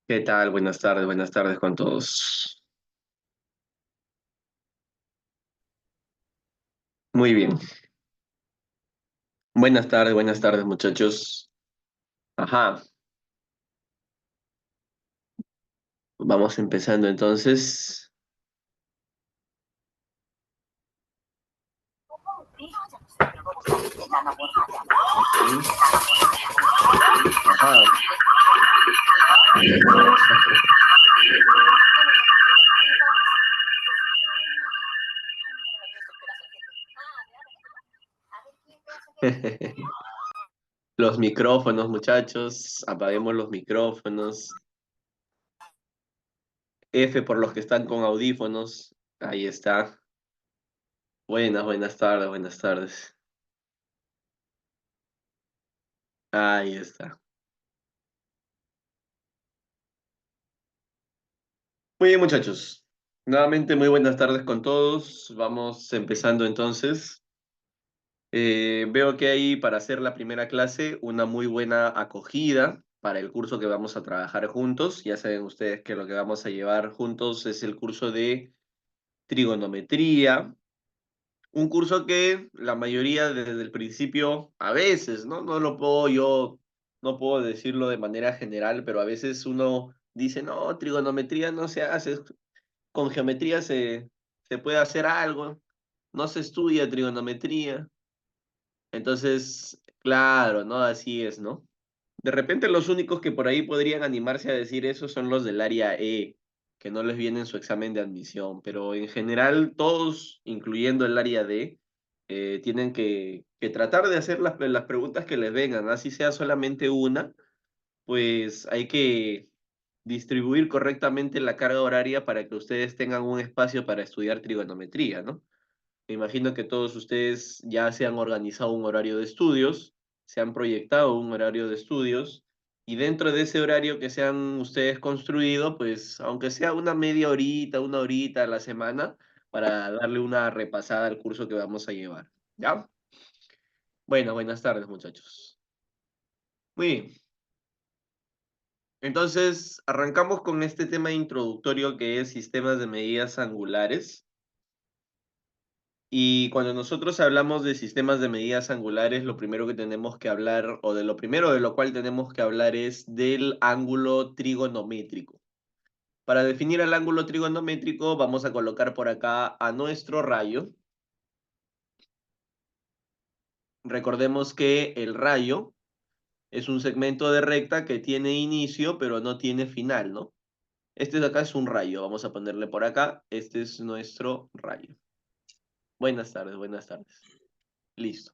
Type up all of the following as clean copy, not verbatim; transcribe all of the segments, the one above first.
¿Qué tal? Buenas tardes con todos. Muy bien. Buenas tardes, muchachos. Ajá, vamos empezando entonces. Ajá. Los micrófonos, muchachos. Apaguemos los micrófonos. F por los que están con audífonos. Ahí está. Buenas tardes, buenas tardes. Ahí está. Muy bien, muchachos. Nuevamente, muy buenas tardes con todos. Vamos empezando entonces. Veo que hay para hacer la primera clase una muy buena acogida para el curso que vamos a trabajar juntos. Ya saben ustedes que lo que vamos a llevar juntos es el curso de trigonometría, un curso que la mayoría desde el principio, a veces, ¿no? No lo puedo yo, no puedo decirlo de manera general, pero a veces uno dice, no, trigonometría no se hace, con geometría se puede hacer algo, no se estudia trigonometría. Entonces, claro, ¿no? Así es, ¿no? De repente los únicos que por ahí podrían animarse a decir eso son los del área E, que no les viene en su examen de admisión, pero en general todos, incluyendo el área D, tienen que tratar de hacer las preguntas que les vengan, así sea solamente una, pues hay que distribuir correctamente la carga horaria para que ustedes tengan un espacio para estudiar trigonometría, ¿no? Me imagino que todos ustedes ya se han organizado un horario de estudios, se han proyectado un horario de estudios, y dentro de ese horario que se han ustedes construido, pues aunque sea una media horita, una horita a la semana, para darle una repasada al curso que vamos a llevar. ¿Ya? Bueno, buenas tardes, muchachos. Muy bien. Entonces, arrancamos con este tema introductorio que es sistemas de medidas angulares. Y cuando nosotros hablamos de sistemas de medidas angulares, lo primero que tenemos que hablar, o de lo primero de lo cual tenemos que hablar es del ángulo trigonométrico. Para definir el ángulo trigonométrico, vamos a colocar por acá a nuestro rayo. Recordemos que el rayo es un segmento de recta que tiene inicio, pero no tiene final, ¿no? Este de acá es un rayo, vamos a ponerle por acá. Este es nuestro rayo. Buenas tardes, buenas tardes. Listo.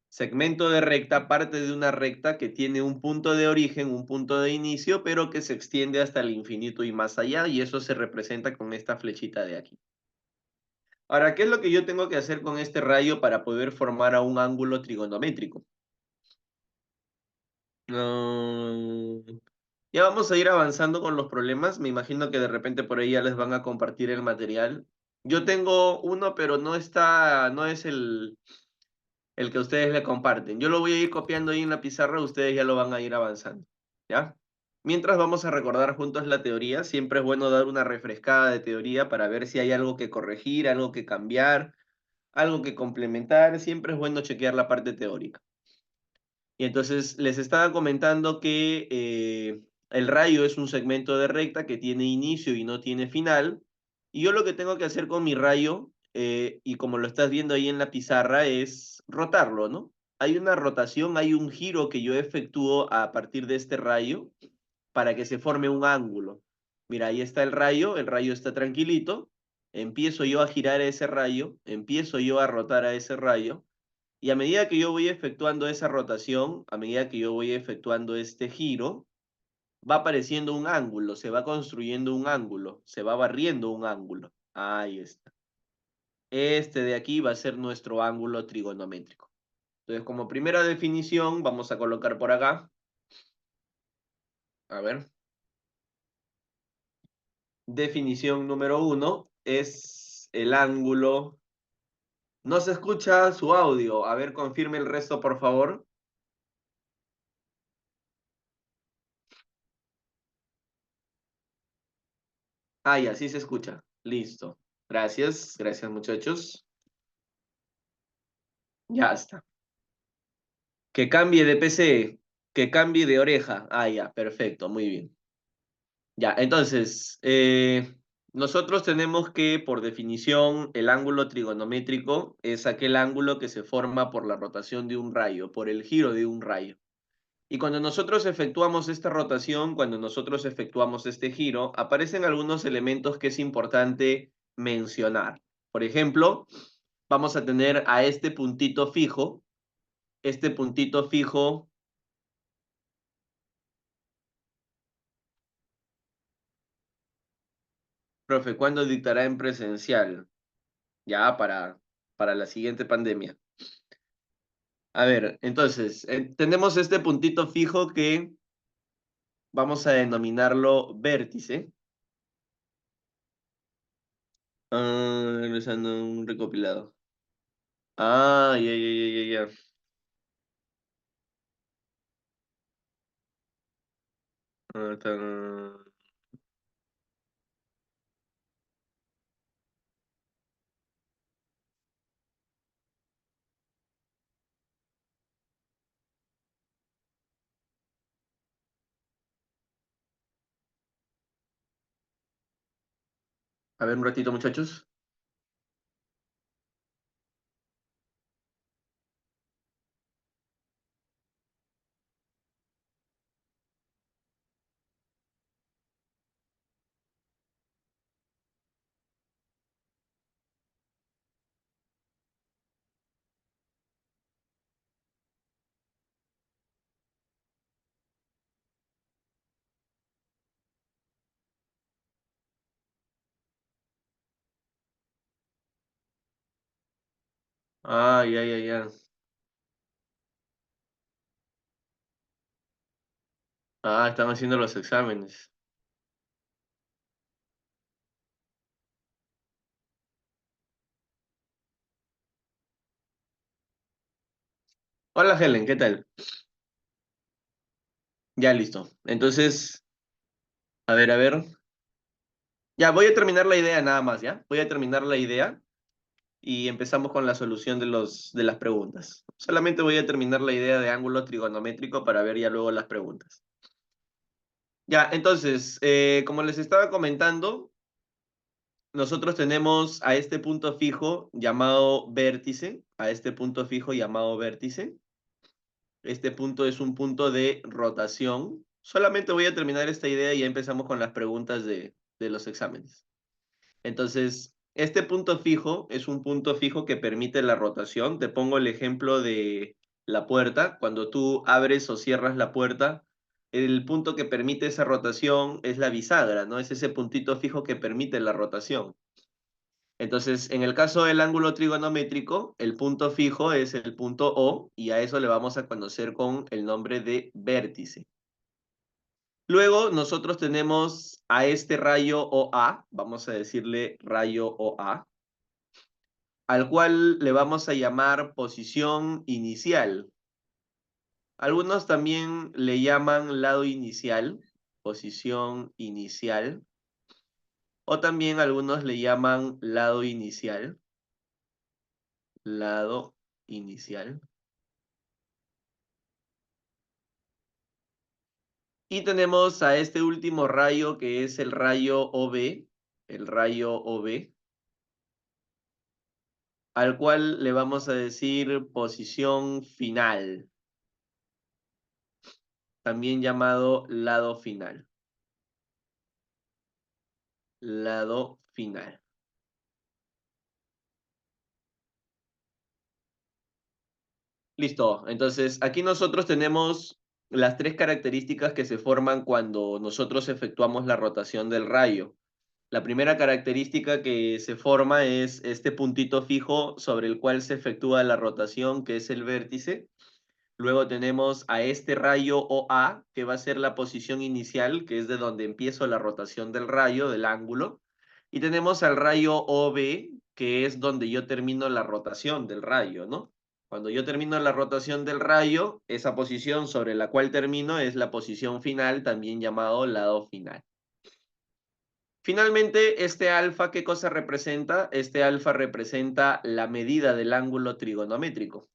Segmento de recta parte de una recta que tiene un punto de origen, un punto de inicio, pero que se extiende hasta el infinito y más allá, y eso se representa con esta flechita de aquí. Ahora, ¿qué es lo que yo tengo que hacer con este rayo para poder formar a un ángulo trigonométrico? Mm, ya vamos a ir avanzando con los problemas. Me imagino que de repente por ahí ya les van a compartir el material. Yo tengo uno, pero no es el que ustedes le comparten. Yo lo voy a ir copiando ahí en la pizarra, ustedes ya lo van a ir avanzando, ¿ya? Mientras vamos a recordar juntos la teoría, siempre es bueno dar una refrescada de teoría para ver si hay algo que corregir, algo que cambiar, algo que complementar, siempre es bueno chequear la parte teórica. Y entonces les estaba comentando que el rayo es un segmento de recta que tiene inicio y no tiene final, y yo lo que tengo que hacer con mi rayo, y como lo estás viendo ahí en la pizarra, es rotarlo, ¿no? Hay una rotación, hay un giro que yo efectúo a partir de este rayo para que se forme un ángulo. Mira, ahí está el rayo está tranquilito, empiezo yo a girar ese rayo, empiezo yo a rotar a ese rayo, y a medida que yo voy efectuando esa rotación, a medida que yo voy efectuando este giro, va apareciendo un ángulo, se va construyendo un ángulo, se va barriendo un ángulo. Ahí está. Este de aquí va a ser nuestro ángulo trigonométrico. Entonces, como primera definición, vamos a colocar por acá. A ver. Definición número uno es el ángulo. No se escucha su audio. A ver, confirme el resto, por favor. Ah, ya, sí se escucha. Listo. Gracias, gracias muchachos. Ya está. Que cambie de PC, que cambie de oreja. Ah, ya, perfecto, muy bien. Ya, entonces, nosotros tenemos que, por definición, el ángulo trigonométrico es aquel ángulo que se forma por la rotación de un rayo, por el giro de un rayo. Y cuando nosotros efectuamos esta rotación, cuando nosotros efectuamos este giro, aparecen algunos elementos que es importante mencionar. Por ejemplo, vamos a tener a este puntito fijo. Este puntito fijo, profe, ¿cuándo dictará en presencial? Ya para la siguiente pandemia. A ver, entonces, tenemos este puntito fijo que vamos a denominarlo vértice. Realizando un recopilado. Ah, ya, ya, ya, ya, ya. Ah, A ver, un ratito, muchachos. Ah, ya, ya, ya. Ah, están haciendo los exámenes. Hola, Helen, ¿qué tal? Ya, listo. Entonces, a ver. Ya, voy a terminar la idea nada más, ¿ya? Voy a terminar la idea y empezamos con la solución de las preguntas. Solamente voy a terminar la idea de ángulo trigonométrico para ver ya luego las preguntas. Ya, entonces, como les estaba comentando, nosotros tenemos a este punto fijo llamado vértice, a este punto fijo llamado vértice. Este punto es un punto de rotación. Solamente voy a terminar esta idea y ya empezamos con las preguntas de los exámenes. Entonces, este punto fijo es un punto fijo que permite la rotación. Te pongo el ejemplo de la puerta. Cuando tú abres o cierras la puerta, el punto que permite esa rotación es la bisagra, ¿no? Es ese puntito fijo que permite la rotación. Entonces, en el caso del ángulo trigonométrico, el punto fijo es el punto O y a eso le vamos a conocer con el nombre de vértice. Luego nosotros tenemos a este rayo OA, vamos a decirle rayo OA, al cual le vamos a llamar posición inicial. Algunos también le llaman lado inicial, posición inicial, o también algunos le llaman lado inicial, lado inicial. Y tenemos a este último rayo que es el rayo OB, al cual le vamos a decir posición final, también llamado lado final. Lado final. Listo, entonces aquí nosotros tenemos las tres características que se forman cuando nosotros efectuamos la rotación del rayo. La primera característica que se forma es este puntito fijo sobre el cual se efectúa la rotación, que es el vértice. Luego tenemos a este rayo OA, que va a ser la posición inicial, que es de donde empiezo la rotación del rayo, del ángulo. Y tenemos al rayo OB, que es donde yo termino la rotación del rayo, ¿no? Cuando yo termino la rotación del rayo, esa posición sobre la cual termino es la posición final, también llamado lado final. Finalmente, este alfa, ¿qué cosa representa? Este alfa representa la medida del ángulo trigonométrico.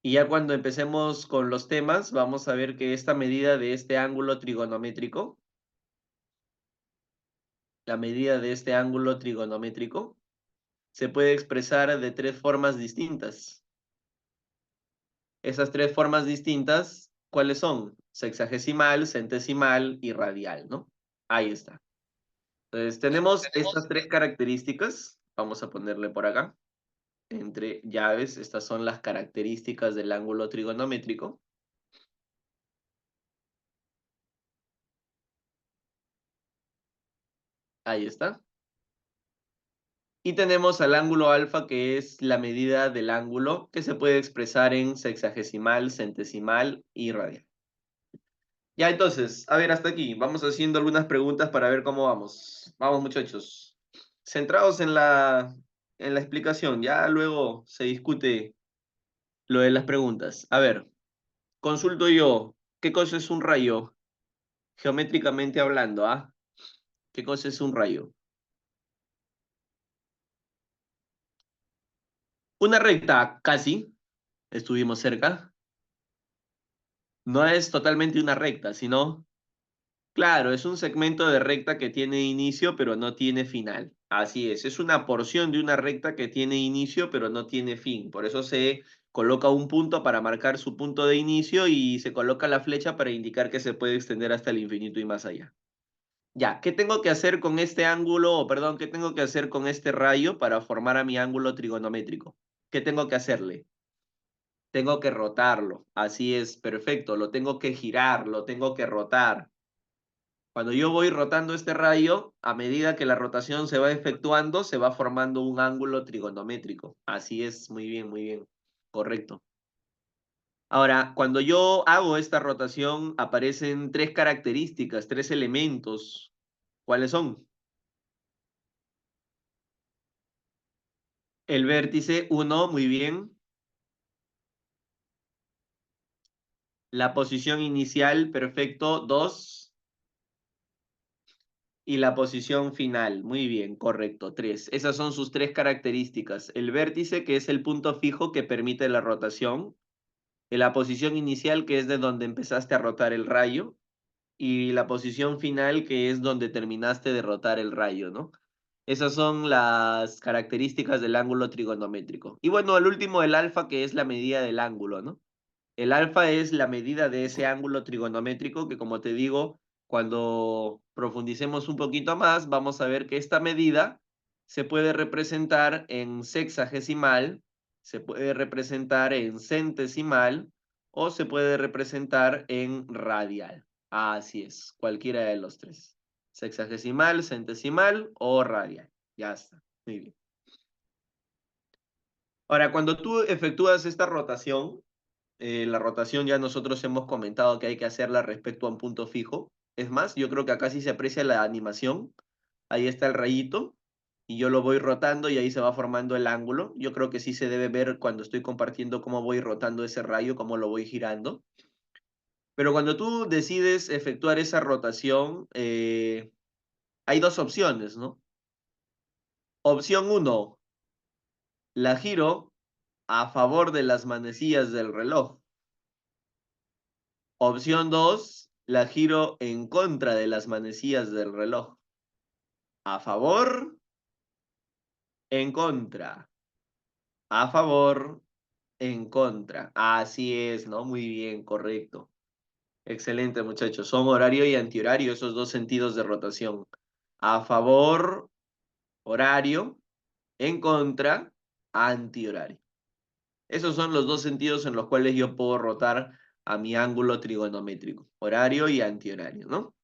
Y ya cuando empecemos con los temas, vamos a ver que esta medida de este ángulo trigonométrico, la medida de este ángulo trigonométrico, se puede expresar de tres formas distintas. Esas tres formas distintas, ¿cuáles son? Sexagesimal, centesimal y radial, ¿no? Ahí está. Entonces, tenemos estas tres características. Vamos a ponerle por acá. Entre llaves, estas son las características del ángulo trigonométrico. Ahí está. Y tenemos al ángulo alfa, que es la medida del ángulo, que se puede expresar en sexagesimal, centesimal y radial. Ya, entonces, a ver, hasta aquí. Vamos haciendo algunas preguntas para ver cómo vamos. Vamos, muchachos. Centrados en la explicación. Ya luego se discute lo de las preguntas. A ver, consulto yo. ¿Qué cosa es un rayo? Geométricamente hablando, ¿ah? ¿Qué cosa es un rayo? Una recta, casi. Estuvimos cerca. No es totalmente una recta, sino... Claro, es un segmento de recta que tiene inicio pero no tiene final. Así es una porción de una recta que tiene inicio pero no tiene fin. Por eso se coloca un punto para marcar su punto de inicio y se coloca la flecha para indicar que se puede extender hasta el infinito y más allá. Ya, ¿qué tengo que hacer con este ángulo, o perdón, qué tengo que hacer con este rayo para formar a mi ángulo trigonométrico? ¿Qué tengo que hacerle? Tengo que rotarlo. Así es, perfecto. Lo tengo que girar, lo tengo que rotar. Cuando yo voy rotando este rayo, a medida que la rotación se va efectuando, se va formando un ángulo trigonométrico. Así es, muy bien, muy bien. Correcto. Ahora, cuando yo hago esta rotación, aparecen tres características, tres elementos. ¿Cuáles son? El vértice, uno, muy bien. La posición inicial, perfecto, dos. Y la posición final, muy bien, correcto, tres. Esas son sus tres características. El vértice, que es el punto fijo que permite la rotación. La posición inicial, que es de donde empezaste a rotar el rayo, y la posición final, que es donde terminaste de rotar el rayo, ¿no? Esas son las características del ángulo trigonométrico. Y bueno, el último, el alfa, que es la medida del ángulo, ¿no? El alfa es la medida de ese ángulo trigonométrico que, como te digo, cuando profundicemos un poquito más, vamos a ver que esta medida se puede representar en sexagesimal, se puede representar en centesimal o se puede representar en radial. Así es, cualquiera de los tres. Sexagesimal, centesimal o radial. Ya está. Muy bien. Ahora, cuando tú efectúas esta rotación, la rotación ya nosotros hemos comentado que hay que hacerla respecto a un punto fijo. Es más, yo creo que acá sí se aprecia la animación. Ahí está el rayito y yo lo voy rotando y ahí se va formando el ángulo. Yo creo que sí se debe ver cuando estoy compartiendo cómo voy rotando ese rayo, cómo lo voy girando. Pero cuando tú decides efectuar esa rotación, hay dos opciones, ¿no? Opción uno, la giro a favor de las manecillas del reloj. Opción 2, la giro en contra de las manecillas del reloj. A favor, en contra. A favor, en contra. Así es, ¿no? Muy bien, correcto. Excelente, muchachos. Son horario y antihorario, esos dos sentidos de rotación. A favor, horario. En contra, antihorario. Esos son los dos sentidos en los cuales yo puedo rotar a mi ángulo trigonométrico. Horario y antihorario, ¿no?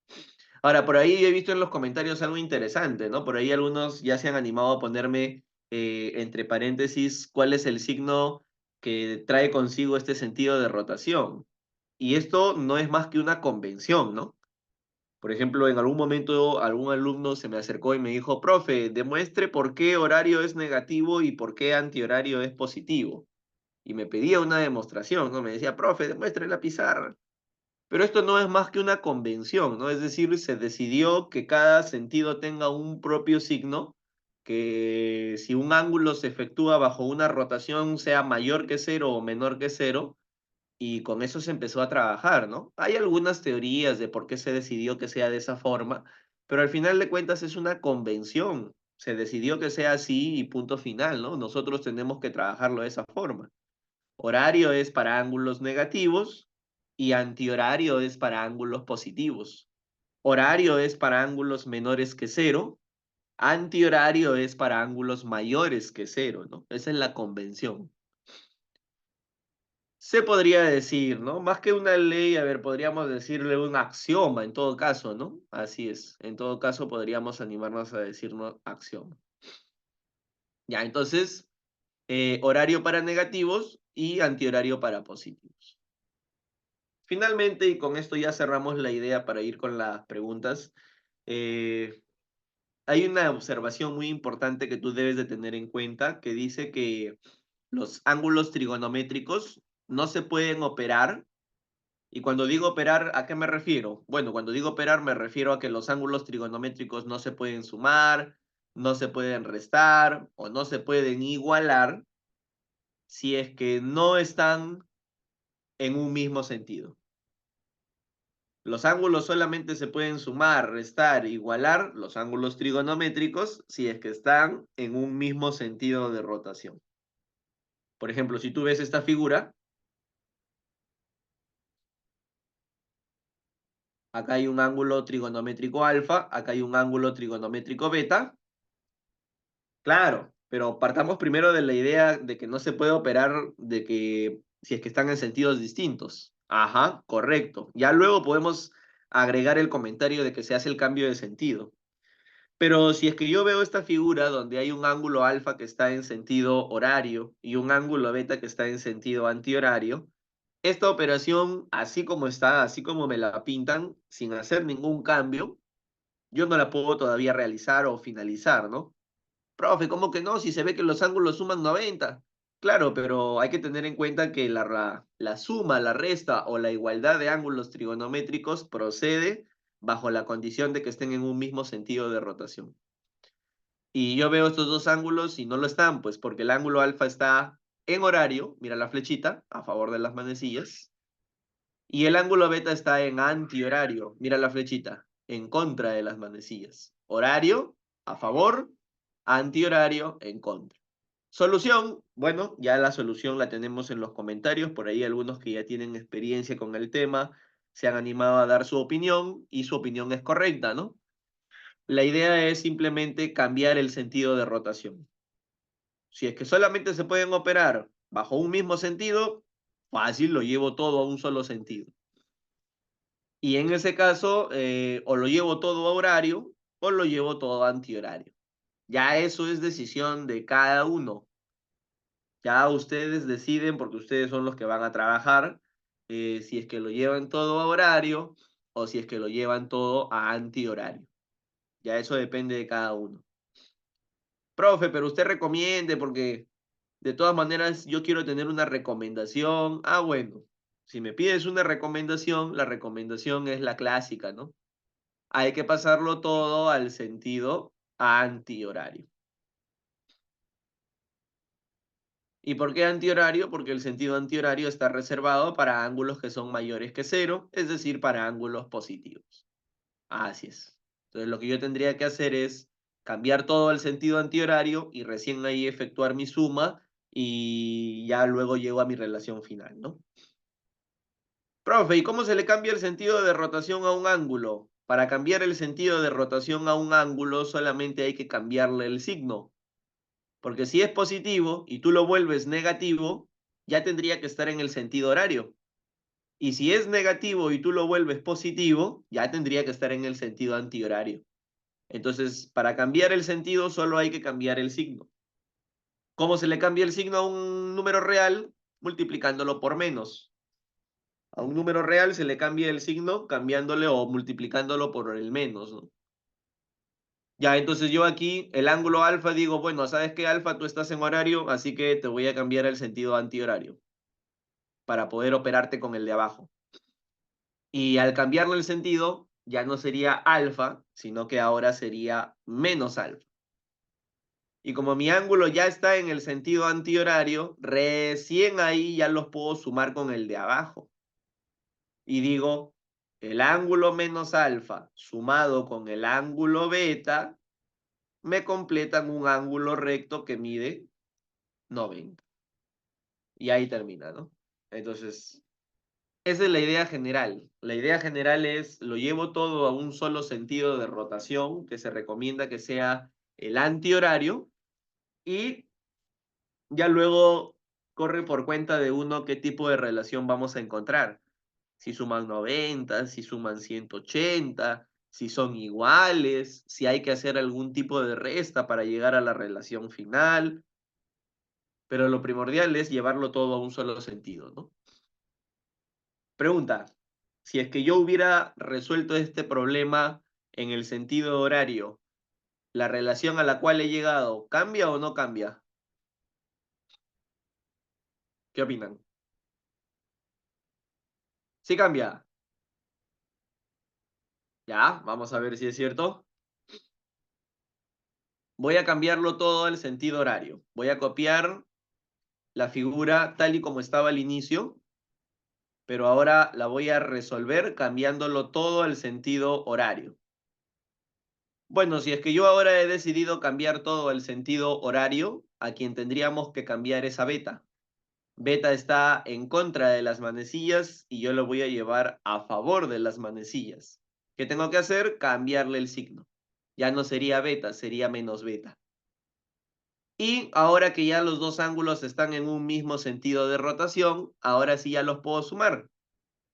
Ahora, por ahí he visto en los comentarios algo interesante, ¿no? Por ahí algunos ya se han animado a ponerme entre paréntesis cuál es el signo que trae consigo este sentido de rotación. Y esto no es más que una convención, ¿no? Por ejemplo, en algún momento algún alumno se me acercó y me dijo, profe, demuestre por qué horario es negativo y por qué antihorario es positivo. Y me pedía una demostración, ¿no? Me decía, profe, demuestre en la pizarra. Pero esto no es más que una convención, ¿no? Es decir, se decidió que cada sentido tenga un propio signo, que si un ángulo se efectúa bajo una rotación sea mayor que cero o menor que cero, y con eso se empezó a trabajar, ¿no? Hay algunas teorías de por qué se decidió que sea de esa forma, pero al final de cuentas es una convención. Se decidió que sea así y punto final, ¿no? Nosotros tenemos que trabajarlo de esa forma. Horario es para ángulos negativos y antihorario es para ángulos positivos. Horario es para ángulos menores que cero, antihorario es para ángulos mayores que cero, ¿no? Esa es la convención. Se podría decir, ¿no? Más que una ley, a ver, podríamos decirle un axioma en todo caso, ¿no? Así es. En todo caso, podríamos animarnos a decirnos axioma. Ya, entonces, horario para negativos y antihorario para positivos. Finalmente, y con esto ya cerramos la idea para ir con las preguntas, eh, hay una observación muy importante que tú debes de tener en cuenta que dice que los ángulos trigonométricos no se pueden operar. Y cuando digo operar, ¿a qué me refiero? Bueno, cuando digo operar me refiero a que los ángulos trigonométricos no se pueden sumar, no se pueden restar o no se pueden igualar si es que no están en un mismo sentido. Los ángulos solamente se pueden sumar, restar, igualar, los ángulos trigonométricos, si es que están en un mismo sentido de rotación. Por ejemplo, si tú ves esta figura, acá hay un ángulo trigonométrico alfa, acá hay un ángulo trigonométrico beta. Claro, pero partamos primero de la idea de que no se puede operar de que si es que están en sentidos distintos. Ajá, correcto. Ya luego podemos agregar el comentario de que se hace el cambio de sentido. Pero si es que yo veo esta figura donde hay un ángulo alfa que está en sentido horario y un ángulo beta que está en sentido antihorario, esta operación, así como está, así como me la pintan, sin hacer ningún cambio, yo no la puedo todavía realizar o finalizar, ¿no? Profe, ¿cómo que no? Si se ve que los ángulos suman 90. Claro, pero hay que tener en cuenta que la suma, la resta o la igualdad de ángulos trigonométricos procede bajo la condición de que estén en un mismo sentido de rotación. Y yo veo estos dos ángulos y no lo están, pues porque el ángulo alfa está en horario, mira la flechita, a favor de las manecillas, y el ángulo beta está en antihorario, mira la flechita, en contra de las manecillas. Horario, a favor, antihorario, en contra. Solución, bueno, ya la solución la tenemos en los comentarios, por ahí algunos que ya tienen experiencia con el tema se han animado a dar su opinión y su opinión es correcta, ¿no? La idea es simplemente cambiar el sentido de rotación. Si es que solamente se pueden operar bajo un mismo sentido, fácil, lo llevo todo a un solo sentido. Y en ese caso, o lo llevo todo a horario o lo llevo todo a antihorario. Ya eso es decisión de cada uno. Ya ustedes deciden, porque ustedes son los que van a trabajar, si es que lo llevan todo a horario o si es que lo llevan todo a antihorario. Ya eso depende de cada uno. Profe, pero usted recomiende, porque de todas maneras yo quiero tener una recomendación. Ah, bueno, si me pides una recomendación, la recomendación es la clásica, ¿no? Hay que pasarlo todo al sentido antihorario. ¿Y por qué antihorario? Porque el sentido antihorario está reservado para ángulos que son mayores que cero, es decir, para ángulos positivos. Así es. Entonces lo que yo tendría que hacer es cambiar todo al sentido antihorario y recién ahí efectuar mi suma y ya luego llego a mi relación final, ¿no? Profe, ¿y cómo se le cambia el sentido de rotación a un ángulo? Para cambiar el sentido de rotación a un ángulo solamente hay que cambiarle el signo. Porque si es positivo y tú lo vuelves negativo, ya tendría que estar en el sentido horario. Y si es negativo y tú lo vuelves positivo, ya tendría que estar en el sentido antihorario. Entonces, para cambiar el sentido solo hay que cambiar el signo. ¿Cómo se le cambia el signo a un número real? Multiplicándolo por menos. A un número real se le cambia el signo cambiándole o multiplicándolo por el menos, ¿no? Ya, entonces yo aquí, el ángulo alfa, digo, bueno, ¿sabes qué, alfa? Tú estás en horario, así que te voy a cambiar el sentido antihorario para poder operarte con el de abajo. Y al cambiarle el sentido, ya no sería alfa, sino que ahora sería menos alfa. Y como mi ángulo ya está en el sentido antihorario, recién ahí ya los puedo sumar con el de abajo. Y digo, el ángulo menos alfa sumado con el ángulo beta me completan un ángulo recto que mide 90. Y ahí termina, ¿no? Entonces, esa es la idea general. La idea general es, lo llevo todo a un solo sentido de rotación, que se recomienda que sea el antihorario, y ya luego corre por cuenta de uno qué tipo de relación vamos a encontrar. Si suman 90, si suman 180, si son iguales, si hay que hacer algún tipo de resta para llegar a la relación final. Pero lo primordial es llevarlo todo a un solo sentido, ¿no? Pregunta, si es que yo hubiera resuelto este problema en el sentido horario, ¿la relación a la cual he llegado cambia o no cambia? ¿Qué opinan? Sí cambia. Ya, vamos a ver si es cierto. Voy a cambiarlo todo al sentido horario. Voy a copiar la figura tal y como estaba al inicio, pero ahora la voy a resolver cambiándolo todo al sentido horario. Bueno, si es que yo ahora he decidido cambiar todo al sentido horario, a quien tendríamos que cambiar es a beta. Beta está en contra de las manecillas y yo lo voy a llevar a favor de las manecillas. ¿Qué tengo que hacer? Cambiarle el signo. Ya no sería beta, sería menos beta. Y ahora que ya los dos ángulos están en un mismo sentido de rotación, ahora sí ya los puedo sumar.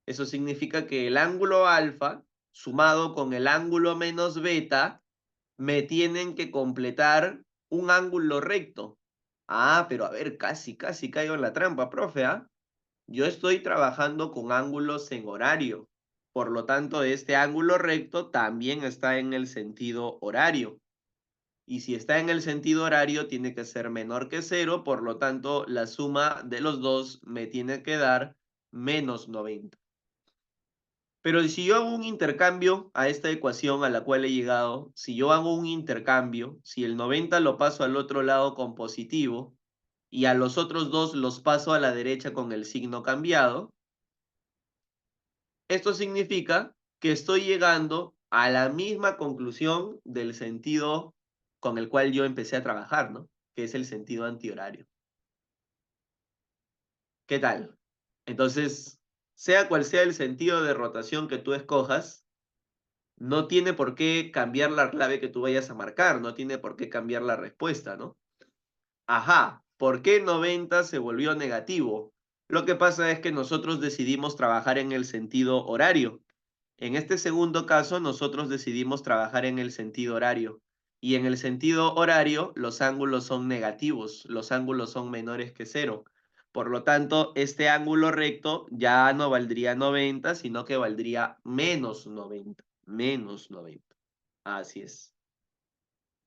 Eso significa que el ángulo alfa, sumado con el ángulo menos beta, me tienen que completar un ángulo recto. Ah, pero a ver, casi caigo en la trampa, profe, ¿ah? Yo estoy trabajando con ángulos en horario. Por lo tanto, este ángulo recto también está en el sentido horario. Y si está en el sentido horario, tiene que ser menor que cero. Por lo tanto, la suma de los dos me tiene que dar menos 90. Pero si yo hago un intercambio a esta ecuación a la cual he llegado, si yo hago un intercambio, si el 90 lo paso al otro lado con positivo y a los otros dos los paso a la derecha con el signo cambiado, esto significa que estoy llegando a la misma conclusión del sentido con el cual yo empecé a trabajar, ¿no? Que es el sentido antihorario. ¿Qué tal? Entonces, sea cual sea el sentido de rotación que tú escojas, no tiene por qué cambiar la clave que tú vayas a marcar, no tiene por qué cambiar la respuesta, ¿no? Ajá, ¿por qué 90 se volvió negativo? Lo que pasa es que nosotros decidimos trabajar en el sentido horario. En este segundo caso, nosotros decidimos trabajar en el sentido horario. Y en el sentido horario, los ángulos son negativos, los ángulos son menores que cero. Por lo tanto, este ángulo recto ya no valdría 90, sino que valdría menos 90. Menos 90. Así es.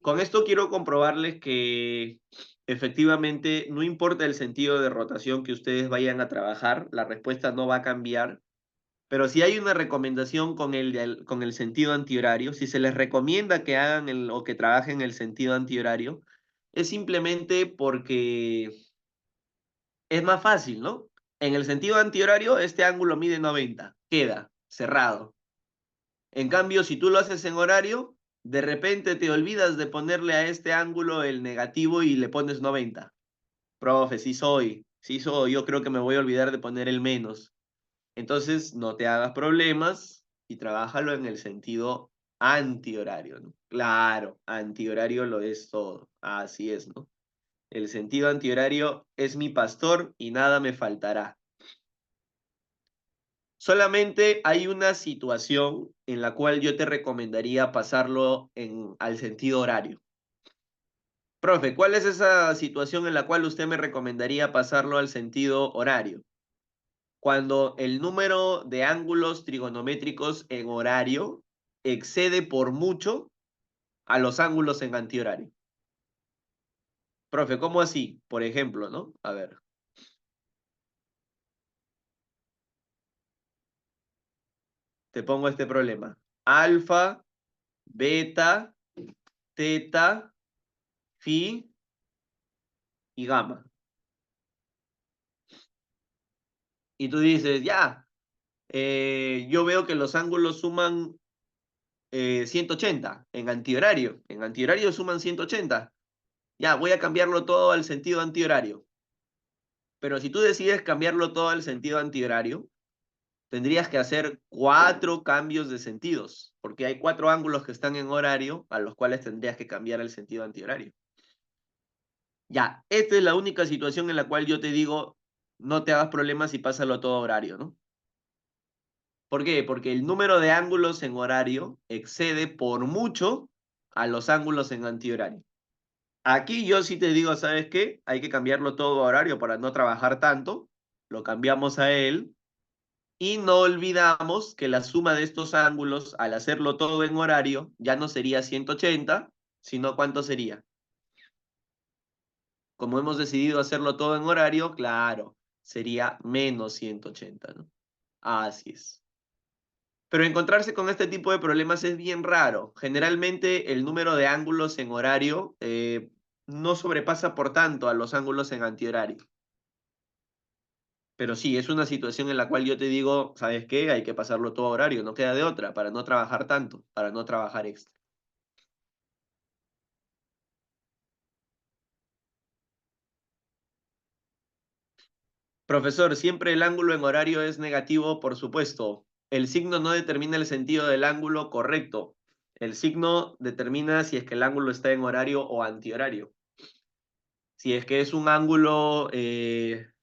Con esto quiero comprobarles que efectivamente no importa el sentido de rotación que ustedes vayan a trabajar, la respuesta no va a cambiar. Pero si hay una recomendación con el sentido antihorario, si se les recomienda que hagan o que trabajen el sentido antihorario, es simplemente porque es más fácil, ¿no? En el sentido antihorario, este ángulo mide 90, queda cerrado. En cambio, si tú lo haces en horario, de repente te olvidas de ponerle a este ángulo el negativo y le pones 90. Profe, sí soy, yo creo que me voy a olvidar de poner el menos. Entonces, no te hagas problemas y trabájalo en el sentido antihorario, ¿no? Claro, antihorario lo es todo. Así es, ¿no? El sentido antihorario es mi pastor y nada me faltará. Solamente hay una situación en la cual yo te recomendaría pasarlo al sentido horario. Profe, ¿cuál es esa situación en la cual usted me recomendaría pasarlo al sentido horario? Cuando el número de ángulos trigonométricos en horario excede por mucho a los ángulos en antihorario. Profe, ¿cómo así? Por ejemplo, ¿no? A ver. te pongo este problema. Alfa, beta, teta, phi y gamma. Y tú dices, ya, yo veo que los ángulos suman 180 en antihorario. En antihorario suman 180. Ya, voy a cambiarlo todo al sentido antihorario. Pero si tú decides cambiarlo todo al sentido antihorario, tendrías que hacer 4 cambios de sentidos, porque hay 4 ángulos que están en horario a los cuales tendrías que cambiar el sentido antihorario. Ya, esta es la única situación en la cual yo te digo, no te hagas problemas y pásalo todo a horario, ¿no? ¿Por qué? Porque el número de ángulos en horario excede por mucho a los ángulos en antihorario. Aquí yo sí te digo, ¿sabes qué? Hay que cambiarlo todo a horario para no trabajar tanto. Lo cambiamos a él. Y no olvidamos que la suma de estos ángulos, al hacerlo todo en horario, ya no sería 180, sino ¿cuánto sería? Como hemos decidido hacerlo todo en horario, claro, sería menos 180, ¿no? Así es. Pero encontrarse con este tipo de problemas es bien raro. Generalmente el número de ángulos en horario no sobrepasa por tanto a los ángulos en antihorario. Pero sí, es una situación en la cual yo te digo, ¿sabes qué? Hay que pasarlo todo a horario, no queda de otra, para no trabajar tanto, para no trabajar extra. Profesor, siempre el ángulo en horario es negativo, por supuesto. El signo no determina el sentido del ángulo correcto. El signo determina si es que el ángulo está en horario o antihorario. Si es que es un ángulo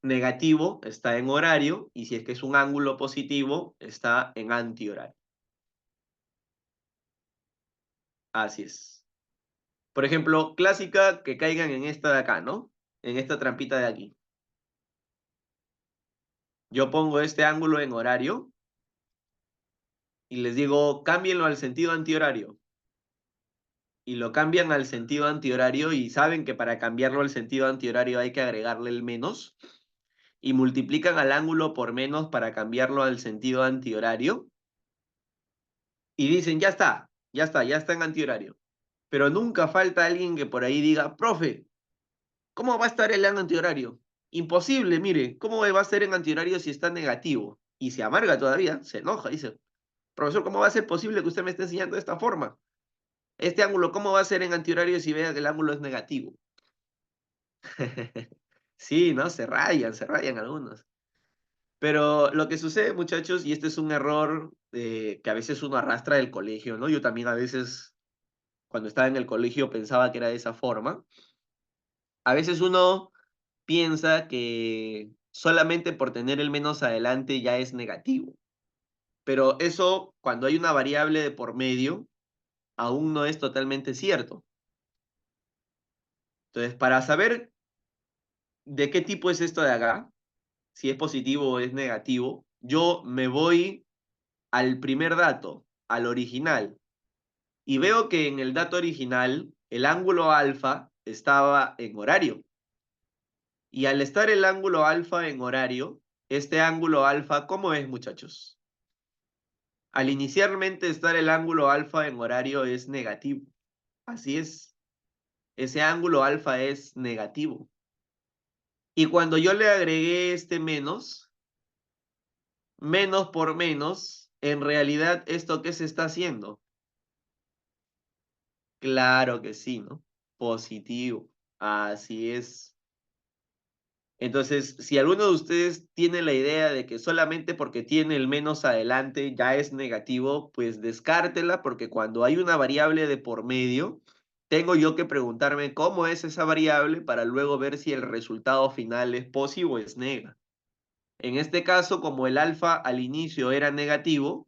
negativo, está en horario, y si es que es un ángulo positivo, está en antihorario. Así es. Por ejemplo, clásica que caigan en esta de acá, ¿no? En esta trampita de aquí. Yo pongo este ángulo en horario y les digo, cámbienlo al sentido antihorario. Y lo cambian al sentido antihorario y saben que para cambiarlo al sentido antihorario hay que agregarle el menos. Y multiplican al ángulo por menos para cambiarlo al sentido antihorario. Y dicen, ya está en antihorario. Pero nunca falta alguien que por ahí diga, profe, ¿cómo va a estar el antihorario? Imposible, mire, ¿cómo va a ser en antihorario si está negativo? Y se amarga todavía, se enoja, dice, profesor, ¿cómo va a ser posible que usted me esté enseñando de esta forma? Este ángulo, ¿cómo va a ser en antihorario si vea que el ángulo es negativo? Sí, ¿no? Se rayan algunos. Pero lo que sucede, muchachos, y este es un error que a veces uno arrastra del colegio, ¿no? Yo también a veces, cuando estaba en el colegio, pensaba que era de esa forma. A veces uno piensa que solamente por tener el menos adelante ya es negativo. Pero eso, cuando hay una variable de por medio, aún no es totalmente cierto. Entonces, para saber de qué tipo es esto de acá, si es positivo o es negativo, yo me voy al primer dato, al original, y veo que en el dato original el ángulo alfa estaba en horario. Y al estar el ángulo alfa en horario, este ángulo alfa, ¿cómo es, muchachos? Al inicialmente estar el ángulo alfa en horario es negativo. Así es. Ese ángulo alfa es negativo. Y cuando yo le agregué este menos, menos por menos, en realidad, ¿esto qué se está haciendo? Claro que sí, ¿no? Positivo. Así es. Entonces, si alguno de ustedes tiene la idea de que solamente porque tiene el menos adelante ya es negativo, pues descártela porque cuando hay una variable de por medio, tengo yo que preguntarme cómo es esa variable para luego ver si el resultado final es positivo o es negativo. En este caso, como el alfa al inicio era negativo,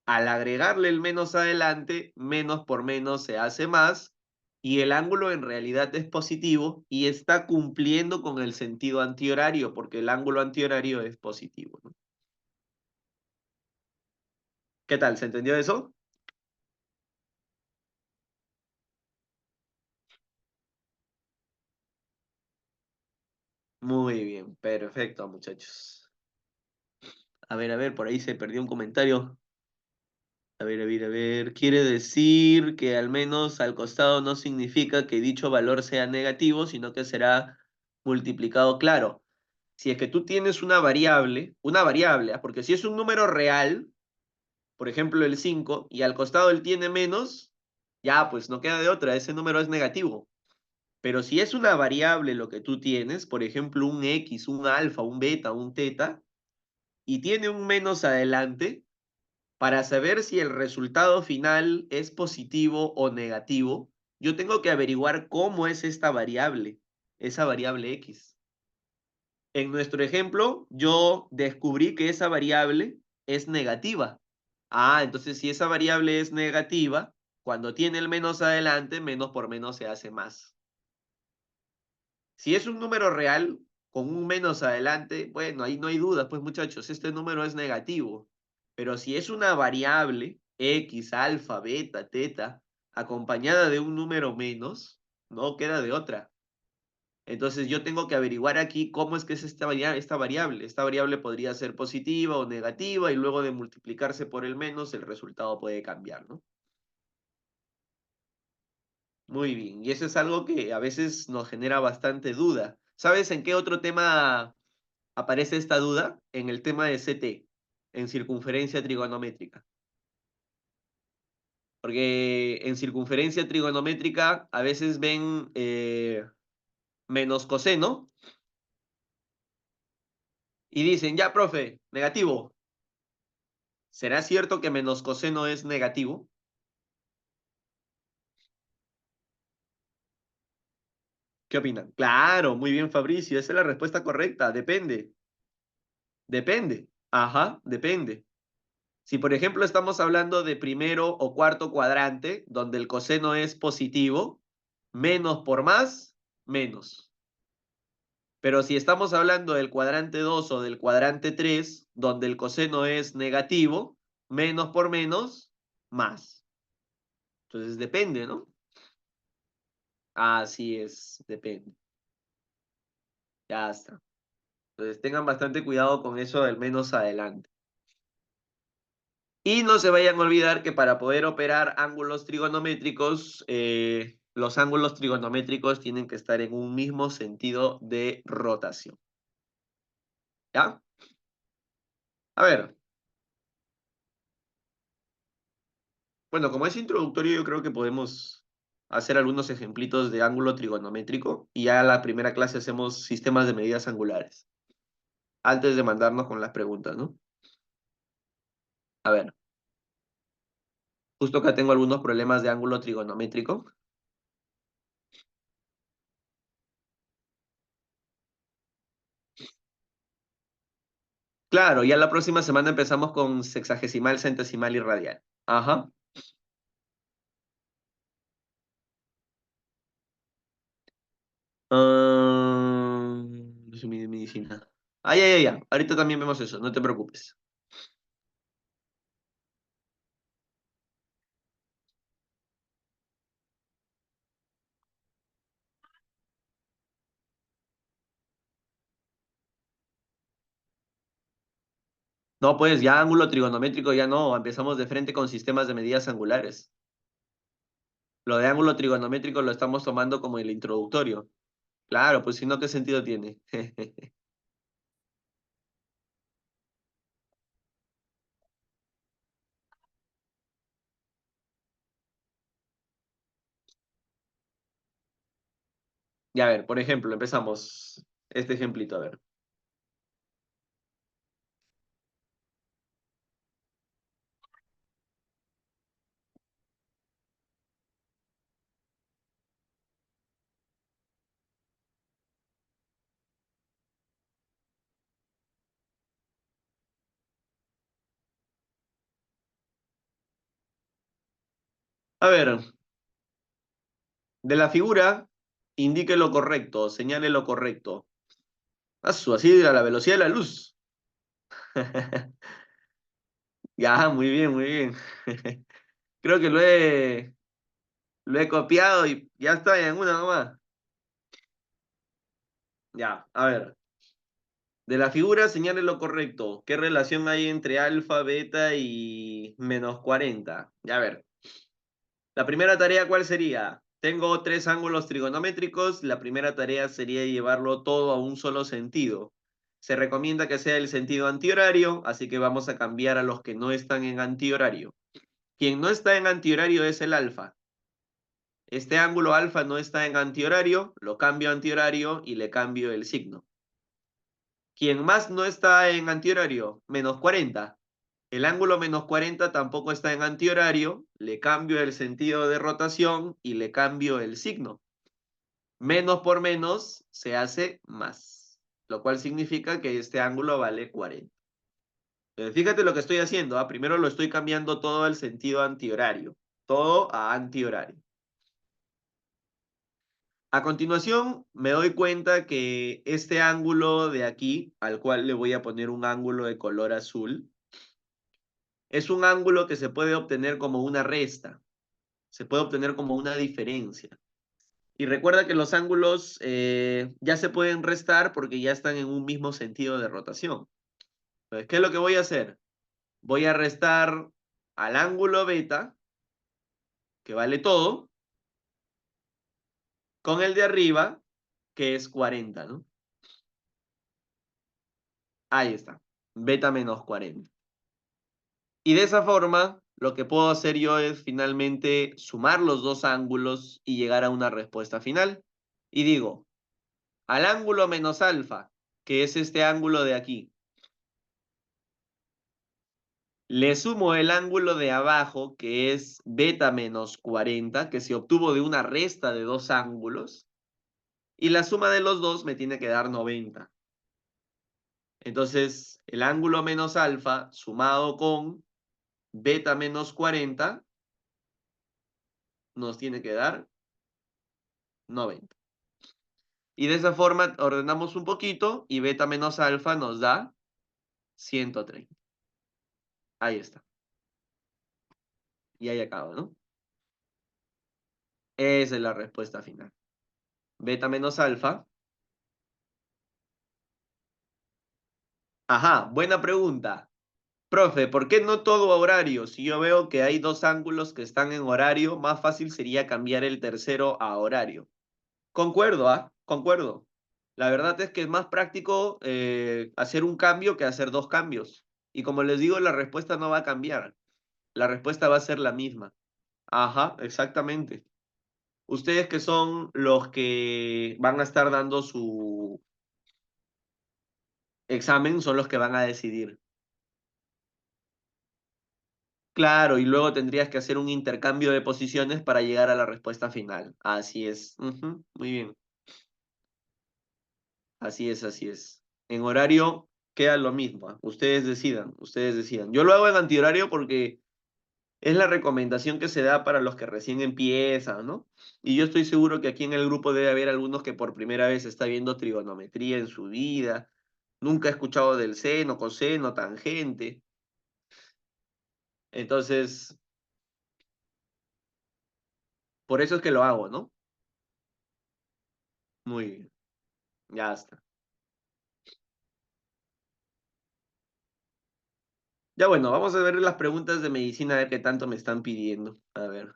al agregarle el menos adelante, menos por menos se hace más, y el ángulo en realidad es positivo y está cumpliendo con el sentido antihorario, porque el ángulo antihorario es positivo, ¿no? ¿Qué tal? ¿Se entendió eso? Muy bien, perfecto, muchachos. A ver, por ahí se perdió un comentario. A ver, a ver, a ver. Quiere decir que al menos al costado no significa que dicho valor sea negativo, sino que será multiplicado. Claro, si es que tú tienes una variable, ¿ah? Porque si es un número real, por ejemplo el 5 y al costado él tiene menos, ya pues no queda de otra, ese número es negativo. Pero si es una variable lo que tú tienes, por ejemplo un X, un alfa, un beta, un teta, y tiene un menos adelante, para saber si el resultado final es positivo o negativo, yo tengo que averiguar cómo es esta variable, esa variable X. En nuestro ejemplo, yo descubrí que esa variable es negativa. Ah, entonces si esa variable es negativa, cuando tiene el menos adelante, menos por menos se hace más. Si es un número real, con un menos adelante, bueno, ahí no hay duda, pues muchachos, este número es negativo. Pero si es una variable, X, alfa, beta, teta, acompañada de un número menos, no queda de otra. Entonces yo tengo que averiguar aquí cómo es que es esta variable. Esta variable podría ser positiva o negativa y luego de multiplicarse por el menos, el resultado puede cambiar, ¿no? Muy bien, y eso es algo que a veces nos genera bastante duda. ¿Sabes en qué otro tema aparece esta duda? En el tema de CT, en circunferencia trigonométrica. Porque en circunferencia trigonométrica a veces ven menos coseno y dicen, ya, profe, negativo. ¿Será cierto que menos coseno es negativo? ¿Qué opinan? Claro, muy bien, Fabricio, esa es la respuesta correcta. Depende, depende. Ajá, depende. Si por ejemplo estamos hablando de primero o cuarto cuadrante, donde el coseno es positivo, menos por más, menos. Pero si estamos hablando del cuadrante 2 o del cuadrante 3, donde el coseno es negativo, menos por menos, más. Entonces depende, ¿no? Así es, depende. Ya está. Entonces tengan bastante cuidado con eso del menos adelante. Y no se vayan a olvidar que para poder operar ángulos trigonométricos, los ángulos trigonométricos tienen que estar en un mismo sentido de rotación. ¿Ya? A ver, bueno, como es introductorio, yo creo que podemos hacer algunos ejemplitos de ángulo trigonométrico y ya la primera clase hacemos sistemas de medidas angulares, antes de mandarnos con las preguntas, ¿no? A ver, justo acá tengo algunos problemas de ángulo trigonométrico. Claro, ya la próxima semana empezamos con sexagesimal, centesimal y radial. Ajá. Ah, medicina. Ah, ya, ya, ya. Ahorita también vemos eso, no te preocupes. No, pues ya ángulo trigonométrico ya no, empezamos de frente con sistemas de medidas angulares. Lo de ángulo trigonométrico lo estamos tomando como el introductorio. Claro, pues si no, ¿qué sentido tiene? Ya, a ver, por ejemplo, empezamos este ejemplito, a ver. A ver, de la figura, indique lo correcto, señale lo correcto. Así a la velocidad de la luz. Ya, muy bien, muy bien. Creo que lo he copiado y ya está en una nomás. Ya, a ver. De la figura, señale lo correcto. ¿Qué relación hay entre alfa, beta y -40? Ya a ver. La primera tarea, ¿cuál sería? Tengo tres ángulos trigonométricos. La primera tarea sería llevarlo todo a un solo sentido. Se recomienda que sea el sentido antihorario, así que vamos a cambiar a los que no están en antihorario. Quien no está en antihorario es el alfa. Este ángulo alfa no está en antihorario, lo cambio a antihorario y le cambio el signo. Quien más no está en antihorario, -40. El ángulo -40 tampoco está en antihorario, le cambio el sentido de rotación y le cambio el signo. Menos por menos se hace más, lo cual significa que este ángulo vale 40. Fíjate lo que estoy haciendo, ¿ah? Primero lo estoy cambiando todo al sentido antihorario, todo a antihorario. A continuación, me doy cuenta que este ángulo de aquí, al cual le voy a poner un ángulo de color azul, es un ángulo que se puede obtener como una resta, se puede obtener como una diferencia. Y recuerda que los ángulos ya se pueden restar porque ya están en un mismo sentido de rotación. Entonces, ¿qué es lo que voy a hacer? Voy a restar al ángulo beta, que vale todo, con el de arriba, que es 40, ¿no? Ahí está, beta -40. Y de esa forma, lo que puedo hacer yo es finalmente sumar los dos ángulos y llegar a una respuesta final. Y digo, al ángulo menos alfa, que es este ángulo de aquí, le sumo el ángulo de abajo, que es beta -40, que se obtuvo de una resta de dos ángulos, y la suma de los dos me tiene que dar 90. Entonces, el ángulo menos alfa sumado con beta -40 nos tiene que dar 90. Y de esa forma ordenamos un poquito y beta menos alfa nos da 130. Ahí está. Y ahí acaba, ¿no? Esa es la respuesta final. Beta menos alfa. Ajá, buena pregunta. Profe, ¿por qué no todo a horario? Si yo veo que hay dos ángulos que están en horario, más fácil sería cambiar el tercero a horario. Concuerdo, ¿ah? Concuerdo. La verdad es que es más práctico hacer un cambio que hacer dos cambios. Y como les digo, la respuesta no va a cambiar. La respuesta va a ser la misma. Ajá, exactamente. Ustedes que son los que van a estar dando su examen, son los que van a decidir. Claro, y luego tendrías que hacer un intercambio de posiciones para llegar a la respuesta final. Así es. Ujú, muy bien. Así es, así es. En horario queda lo mismo. ¿Ah? Ustedes decidan, ustedes decidan. Yo lo hago en antihorario porque es la recomendación que se da para los que recién empiezan, ¿no? Y yo estoy seguro que aquí en el grupo debe haber algunos que por primera vez está viendo trigonometría en su vida, nunca ha escuchado del seno, coseno, tangente. Entonces, por eso es que lo hago, ¿no? Muy bien, ya está. Ya bueno, vamos a ver las preguntas de medicina, a ver qué tanto me están pidiendo. A ver.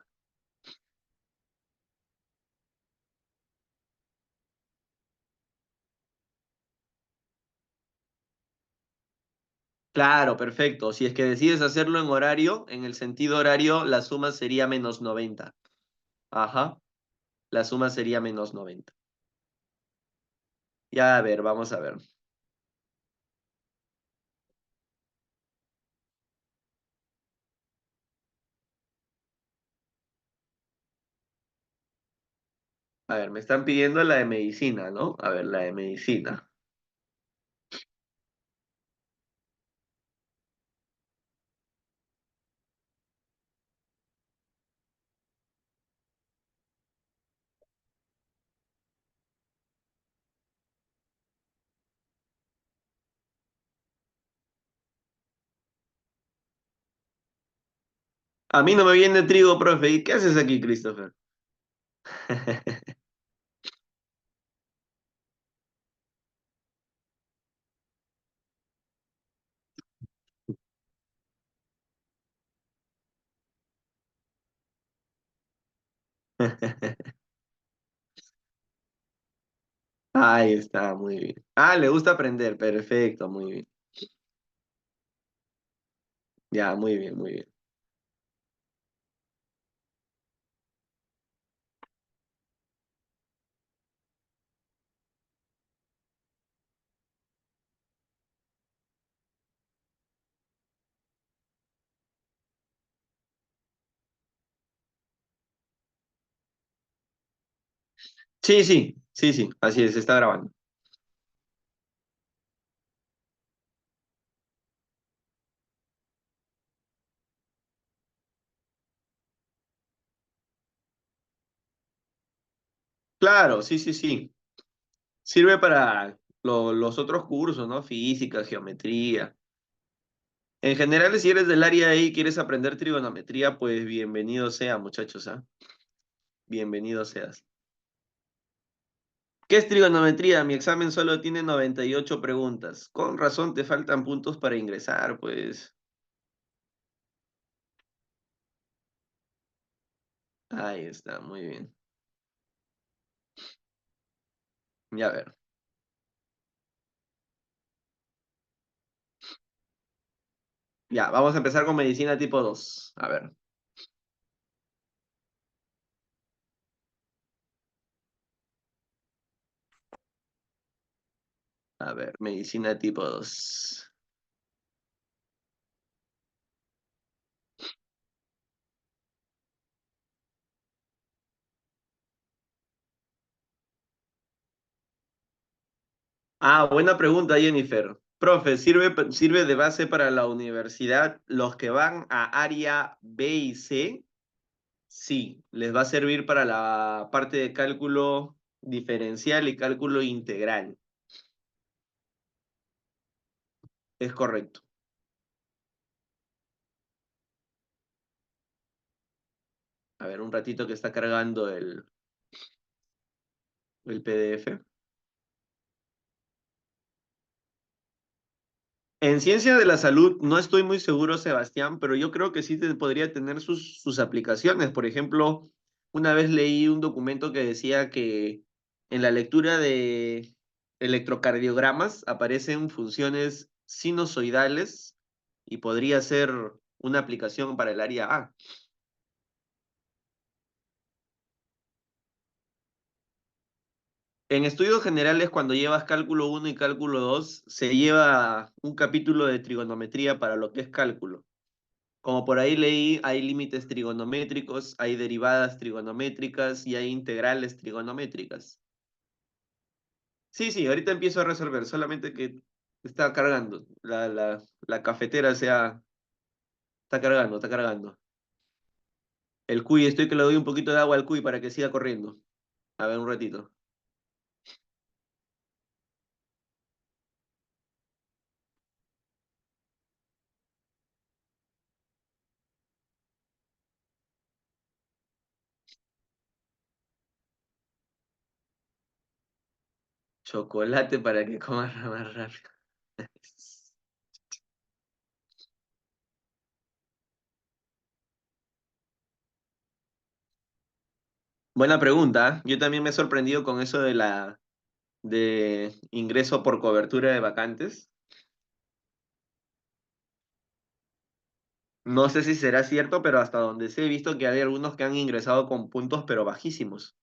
Claro, perfecto. Si es que decides hacerlo en horario, en el sentido horario, la suma sería -90. Ajá, la suma sería -90. Ya, a ver, vamos a ver. A ver, me están pidiendo la de medicina, ¿no? A ver, la de medicina. A mí no me viene trigo, profe. ¿Y qué haces aquí, Christopher? Ahí está, muy bien. Ah, le gusta aprender, perfecto, muy bien. Ya, muy bien, muy bien. Sí, sí, sí, sí, así es, se está grabando. Claro, sí, sí, sí. Sirve para los otros cursos, ¿no? Física, geometría. En general, si eres del área y quieres aprender trigonometría, pues bienvenido sea, muchachos, ¿ah? Bienvenido seas. ¿Qué es trigonometría? Mi examen solo tiene 98 preguntas. Con razón te faltan puntos para ingresar, pues. Ahí está, muy bien. Ya a ver. Ya, vamos a empezar con medicina tipo 2. A ver, medicina tipo 2. Ah, buena pregunta, Jennifer. Profe, ¿sirve de base para la universidad los que van a área B y C? Sí, les va a servir para la parte de cálculo diferencial y cálculo integral. Es correcto. A ver, un ratito que está cargando el PDF. En ciencia de la salud no estoy muy seguro, Sebastián, pero yo creo que sí podría tener sus aplicaciones. Por ejemplo, una vez leí un documento que decía que en la lectura de electrocardiogramas aparecen funciones sinusoidales y podría ser una aplicación para el área A. En estudios generales, cuando llevas cálculo uno y cálculo 2, se lleva un capítulo de trigonometría para lo que es cálculo. Como por ahí leí, hay límites trigonométricos, hay derivadas trigonométricas y hay integrales trigonométricas. Sí, sí, ahorita empiezo a resolver, solamente que está cargando. La cafetera está cargando, está cargando. El cuy, estoy que le doy un poquito de agua al cuy para que siga corriendo. A ver, un ratito. Chocolate para que coma más rápido. Buena pregunta. ¿Eh? Yo también me he sorprendido con eso de ingreso por cobertura de vacantes. No sé si será cierto, pero hasta donde sé he visto que hay algunos que han ingresado con puntos, pero bajísimos.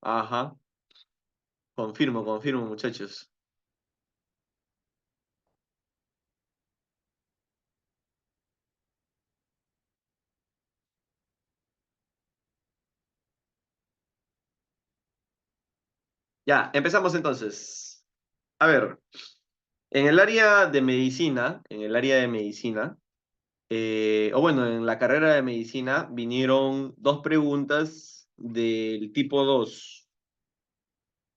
Ajá, confirmo, confirmo, muchachos. Ya, empezamos entonces. A ver, en el área de medicina, o bueno, en la carrera de medicina vinieron dos preguntas del tipo 2.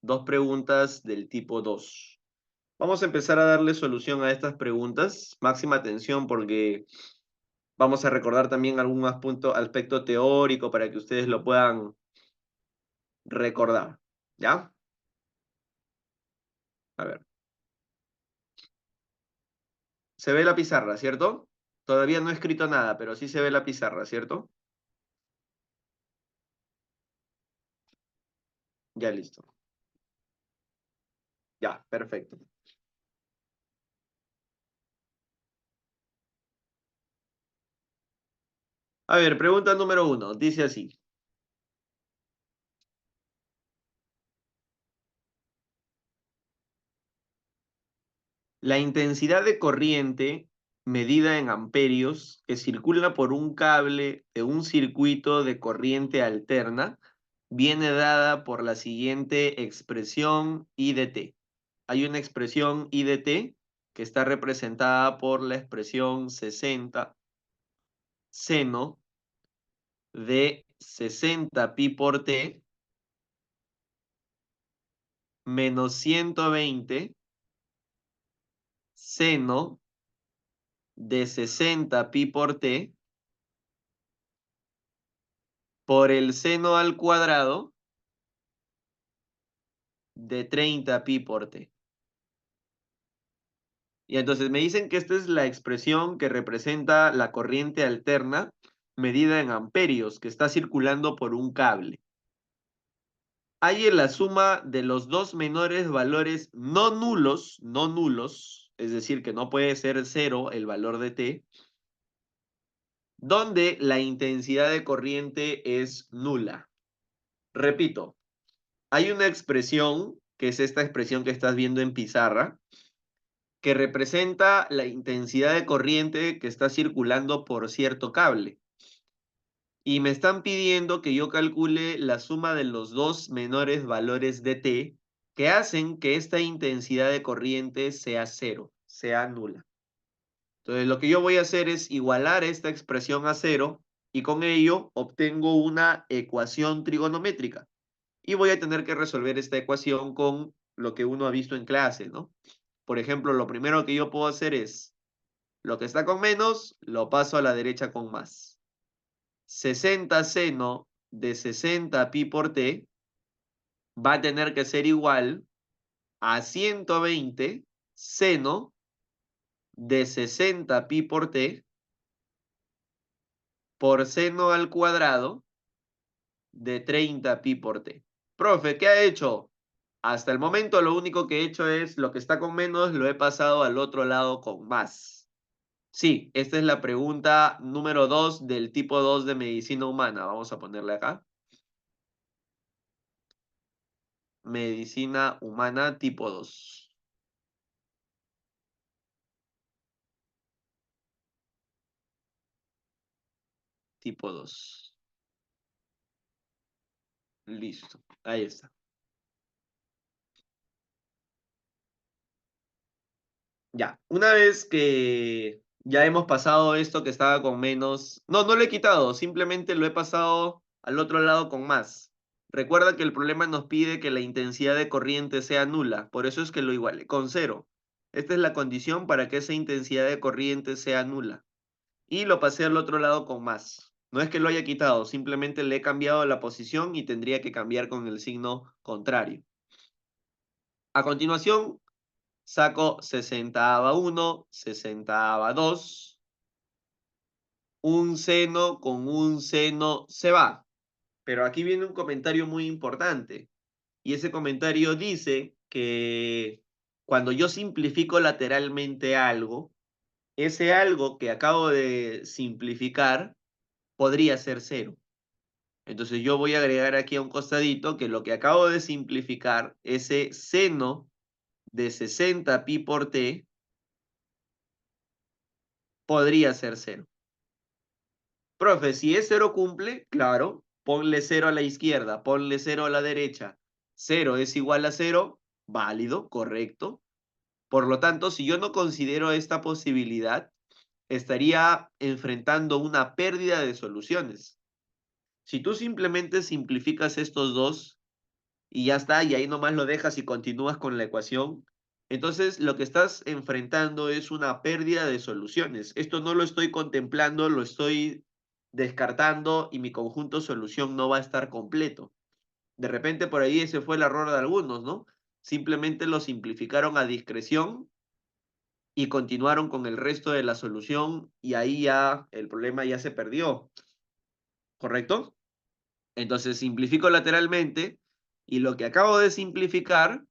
Dos preguntas del tipo 2. Vamos a empezar a darle solución a estas preguntas. Máxima atención porque Vamos a recordar también algún más punto, aspecto teórico para que ustedes lo puedan recordar. ¿Ya? A ver. Se ve la pizarra, ¿cierto? Todavía no he escrito nada, pero sí se ve la pizarra, ¿cierto? Ya listo. Ya, perfecto. A ver, pregunta número 1. Dice así. La intensidad de corriente medida en amperios que circula por un cable de un circuito de corriente alterna viene dada por la siguiente expresión I de t. Hay una expresión I de t que está representada por la expresión 60 seno de 60 pi por t menos 120 seno de 60 pi por t por el seno al cuadrado de 30 pi por t. Y entonces me dicen que esta es la expresión que representa la corriente alterna medida en amperios que está circulando por un cable. Hay en la suma de los dos menores valores no nulos, es decir, que no puede ser cero el valor de t, donde la intensidad de corriente es nula. Repito, hay una expresión, que es esta expresión que estás viendo en pizarra, que representa la intensidad de corriente que está circulando por cierto cable. Y me están pidiendo que yo calcule la suma de los dos menores valores de t que hacen que esta intensidad de corriente sea cero, sea nula. Entonces lo que yo voy a hacer es igualar esta expresión a cero y con ello obtengo una ecuación trigonométrica. Y voy a tener que resolver esta ecuación con lo que uno ha visto en clase, ¿no? Por ejemplo, lo primero que yo puedo hacer es lo que está con menos, lo paso a la derecha con más. 60 seno de 60 pi por t va a tener que ser igual a 120 seno de 60 pi por t por seno al cuadrado de 30 pi por t. Profe, ¿qué ha hecho? Hasta el momento lo único que he hecho es lo que está con menos lo he pasado al otro lado con más. Sí, esta es la pregunta número 2 del tipo 2 de medicina humana. Vamos a ponerle acá. Medicina humana tipo 2. Tipo 2. Listo. Ahí está. Ya. Una vez que ya hemos pasado esto que estaba con menos. No, no lo he quitado. Simplemente lo he pasado al otro lado con más. Recuerda que el problema nos pide que la intensidad de corriente sea nula. Por eso es que lo iguale con cero. Esta es la condición para que esa intensidad de corriente sea nula. Y lo pasé al otro lado con más. No es que lo haya quitado, simplemente le he cambiado la posición y tendría que cambiar con el signo contrario. A continuación, saco 60/1, 60/2. Un seno con un seno se va. Pero aquí viene un comentario muy importante. Y ese comentario dice que cuando yo simplifico lateralmente algo, ese algo que acabo de simplificar podría ser cero. Entonces yo voy a agregar aquí a un costadito que lo que acabo de simplificar, ese seno de 60 pi por t, podría ser cero. Profe, si es cero cumple, claro, ponle cero a la izquierda, ponle cero a la derecha. Cero es igual a cero, válido, correcto. Por lo tanto, si yo no considero esta posibilidad, estaría enfrentando una pérdida de soluciones. Si tú simplemente simplificas estos dos, y ya está, y ahí nomás lo dejas y continúas con la ecuación, Entonces, lo que estás enfrentando es una pérdida de soluciones. Esto no lo estoy contemplando, lo estoy descartando y mi conjunto solución no va a estar completo. De repente por ahí ese fue el error de algunos, ¿no? Simplemente lo simplificaron a discreción y continuaron con el resto de la solución y ahí ya el problema ya se perdió, ¿correcto? Entonces simplifico lateralmente y lo que acabo de simplificar,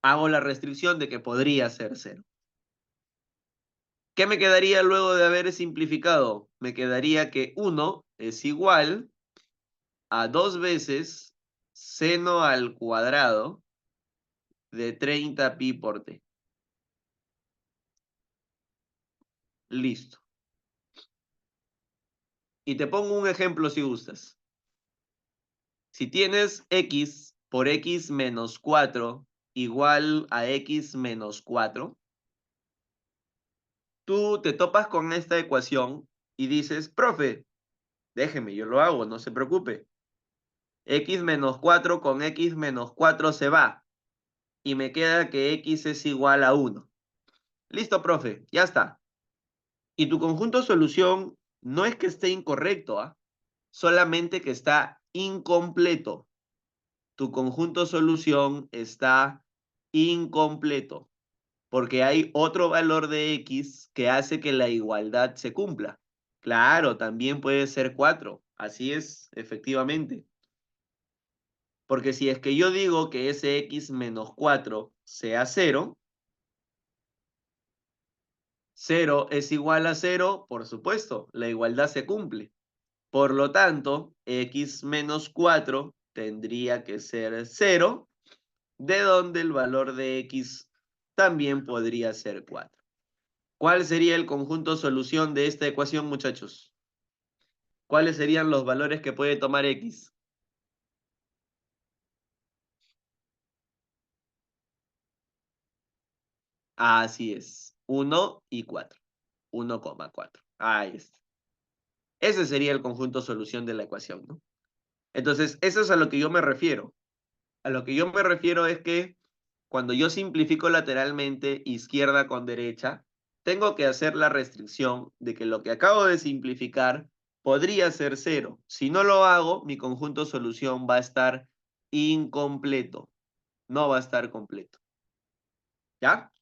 hago la restricción de que podría ser cero. ¿Qué me quedaría luego de haber simplificado? Me quedaría que 1 es igual a 2 veces seno al cuadrado de 30 pi por t. Listo. Y te pongo un ejemplo si gustas. Si tienes x por x menos 4 igual a x menos 4, tú te topas con esta ecuación y dices, profe, déjeme, yo lo hago, no se preocupe. X menos 4 con x menos 4 se va. Y me queda que x es igual a 1. Listo, profe, ya está. Y tu conjunto solución no es que esté incorrecto, ¿ah? Solamente que está incompleto. Tu conjunto solución está incompleto, porque hay otro valor de x que hace que la igualdad se cumpla. Claro, también puede ser 4. Así es, efectivamente. Porque si es que yo digo que ese x menos 4 sea 0, 0 es igual a 0, por supuesto, la igualdad se cumple. Por lo tanto, x menos 4 tendría que ser 0, de donde el valor de x también podría ser 4. ¿Cuál sería el conjunto solución de esta ecuación, muchachos? ¿Cuáles serían los valores que puede tomar x? Así es, 1 y 4. 1,4. Ahí está. Ese sería el conjunto solución de la ecuación, ¿no? Entonces, eso es a lo que yo me refiero. A lo que yo me refiero es que cuando yo simplifico lateralmente izquierda con derecha, tengo que hacer la restricción de que lo que acabo de simplificar podría ser 0. Si no lo hago, mi conjunto solución va a estar incompleto. No va a estar completo. ¿Ya?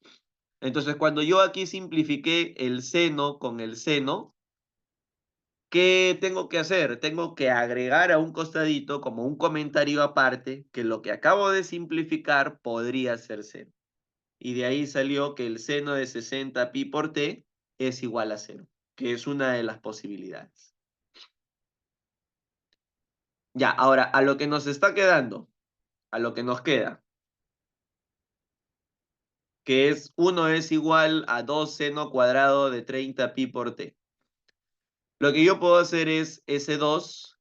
Entonces, cuando yo aquí simplifiqué el seno con el seno, ¿qué tengo que hacer? Tengo que agregar a un costadito como un comentario aparte que lo que acabo de simplificar podría ser cero. Y de ahí salió que el seno de 60 pi por t es igual a cero, que es una de las posibilidades. Ya, ahora, a lo que nos está quedando, a lo que nos queda, que es 1 es igual a 2 seno cuadrado de 30 pi por t. Lo que yo puedo hacer es ese 2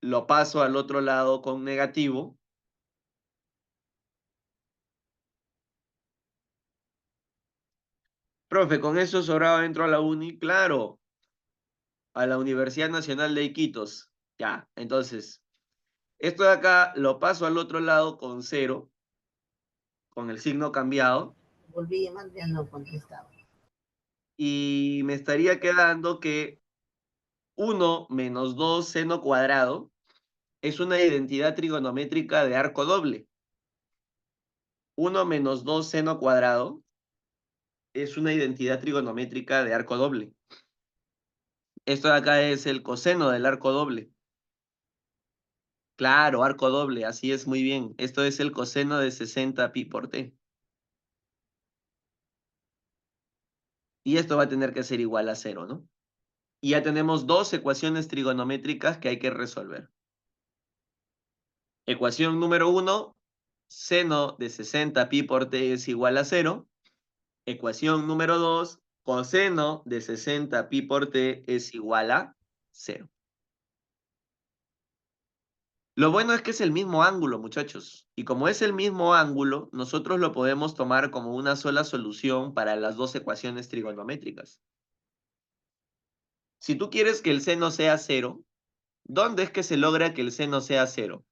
lo paso al otro lado con negativo. Profe, con eso sobrado entro a la uni, claro, a la Universidad Nacional de Iquitos. Ya, entonces, esto de acá lo paso al otro lado con 0, con el signo cambiado. Volví a llamar, ya no contestaba. Y me estaría quedando que 1 menos 2 seno cuadrado es una identidad trigonométrica de arco doble. 1 menos 2 seno cuadrado es una identidad trigonométrica de arco doble. Esto de acá es el coseno del arco doble. Claro, arco doble, así es, muy bien. Esto es el coseno de 60 pi por t. Y esto va a tener que ser igual a 0, ¿no? Y ya tenemos dos ecuaciones trigonométricas que hay que resolver. Ecuación número 1, seno de 60 pi por t es igual a 0. Ecuación número 2, coseno de 60 pi por t es igual a 0. Lo bueno es que es el mismo ángulo, muchachos. Y como es el mismo ángulo, nosotros lo podemos tomar como una sola solución para las dos ecuaciones trigonométricas. Si tú quieres que el seno sea 0, ¿dónde es que se logra que el seno sea 0?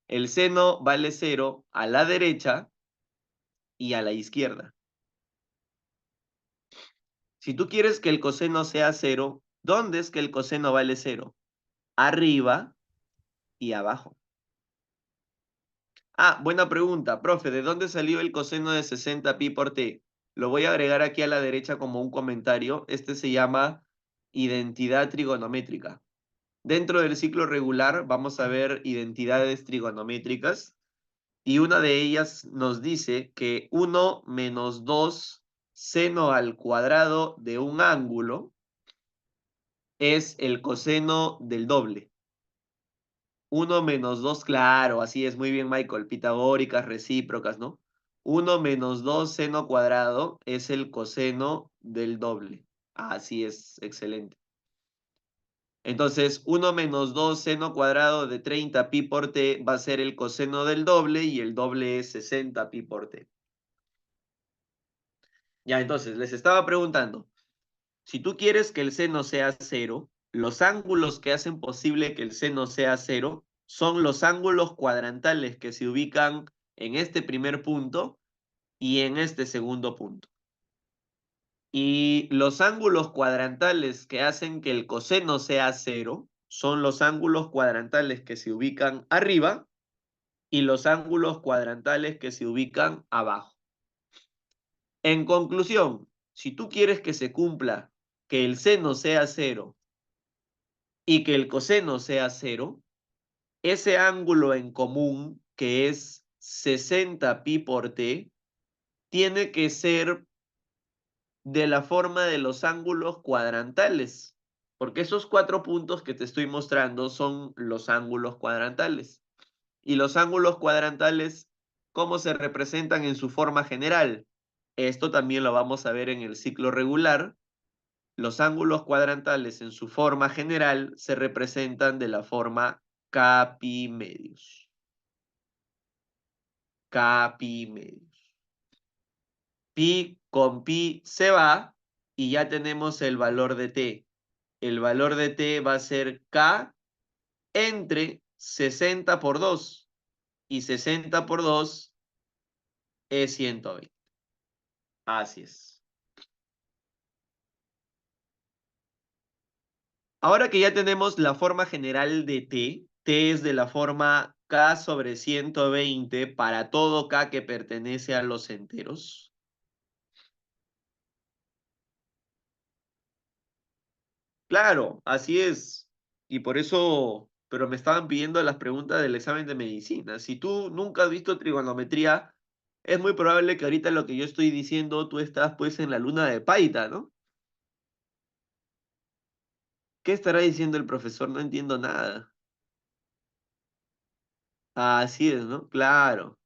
El seno vale 0 a la derecha y a la izquierda. Si tú quieres que el coseno sea 0, ¿dónde es que el coseno vale 0? Arriba y abajo. Ah, buena pregunta, profe, ¿de dónde salió el coseno de 60 pi por t? Lo voy a agregar aquí a la derecha como un comentario. Este se llama identidad trigonométrica. Dentro del ciclo regular vamos a ver identidades trigonométricas y una de ellas nos dice que 1 menos 2 seno al cuadrado de un ángulo es el coseno del doble. 1 menos 2, claro, así es, muy bien, Michael. Pitagóricas, recíprocas, ¿no? 1 menos 2 seno cuadrado es el coseno del doble. Así es, excelente. Entonces, 1 menos 2 seno cuadrado de 30 pi por t va a ser el coseno del doble y el doble es 60 pi por t. Ya, entonces, les estaba preguntando, si tú quieres que el seno sea 0, los ángulos que hacen posible que el seno sea 0 son los ángulos cuadrantales que se ubican en este primer punto y en este segundo punto. Y los ángulos cuadrantales que hacen que el coseno sea 0 son los ángulos cuadrantales que se ubican arriba y los ángulos cuadrantales que se ubican abajo. En conclusión, si tú quieres que se cumpla que el seno sea 0 y que el coseno sea 0, ese ángulo en común, que es 60 pi por t, tiene que ser de la forma de los ángulos cuadrantales, porque esos 4 puntos que te estoy mostrando son los ángulos cuadrantales. Y los ángulos cuadrantales, ¿cómo se representan en su forma general? Esto también lo vamos a ver en el ciclo regular. Los ángulos cuadrantales en su forma general se representan de la forma capimedios. Capimedios. Pi con pi se va y ya tenemos el valor de t. El valor de t va a ser k entre 60 por 2. Y 60 por 2 es 120. Así es. Ahora que ya tenemos la forma general de t es de la forma k sobre 120 para todo k que pertenece a los enteros. Claro, así es. Y por eso, pero me estaban pidiendo las preguntas del examen de medicina. Si tú nunca has visto trigonometría, es muy probable que ahorita lo que yo estoy diciendo, tú estás pues en la luna de Paita, ¿no? ¿Qué estará diciendo el profesor? No entiendo nada. Así es, ¿no? Claro.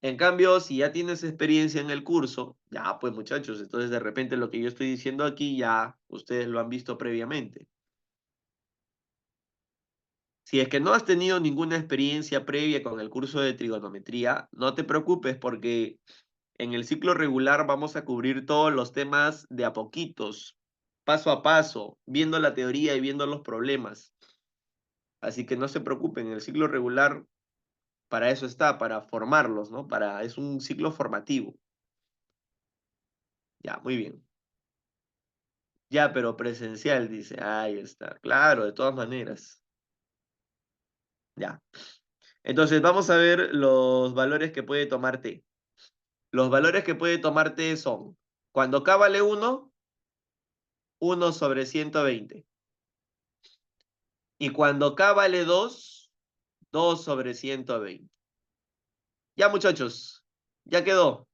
En cambio, si ya tienes experiencia en el curso, ya pues muchachos, entonces de repente lo que yo estoy diciendo aquí ya ustedes lo han visto previamente. Si es que no has tenido ninguna experiencia previa con el curso de trigonometría, no te preocupes porque en el ciclo regular vamos a cubrir todos los temas de a poquitos, paso a paso, viendo la teoría y viendo los problemas. Así que no se preocupen, el ciclo regular para eso está, para formarlos, ¿no? Es un ciclo formativo. Ya, muy bien. Ya, pero presencial, dice. Ahí está. Claro, de todas maneras. Ya. Entonces, vamos a ver los valores que puede tomar T. Los valores que puede tomar T son, cuando K vale 1, 1 sobre 120. Y cuando K vale 2, 2 sobre 120. Ya, muchachos, ya quedó.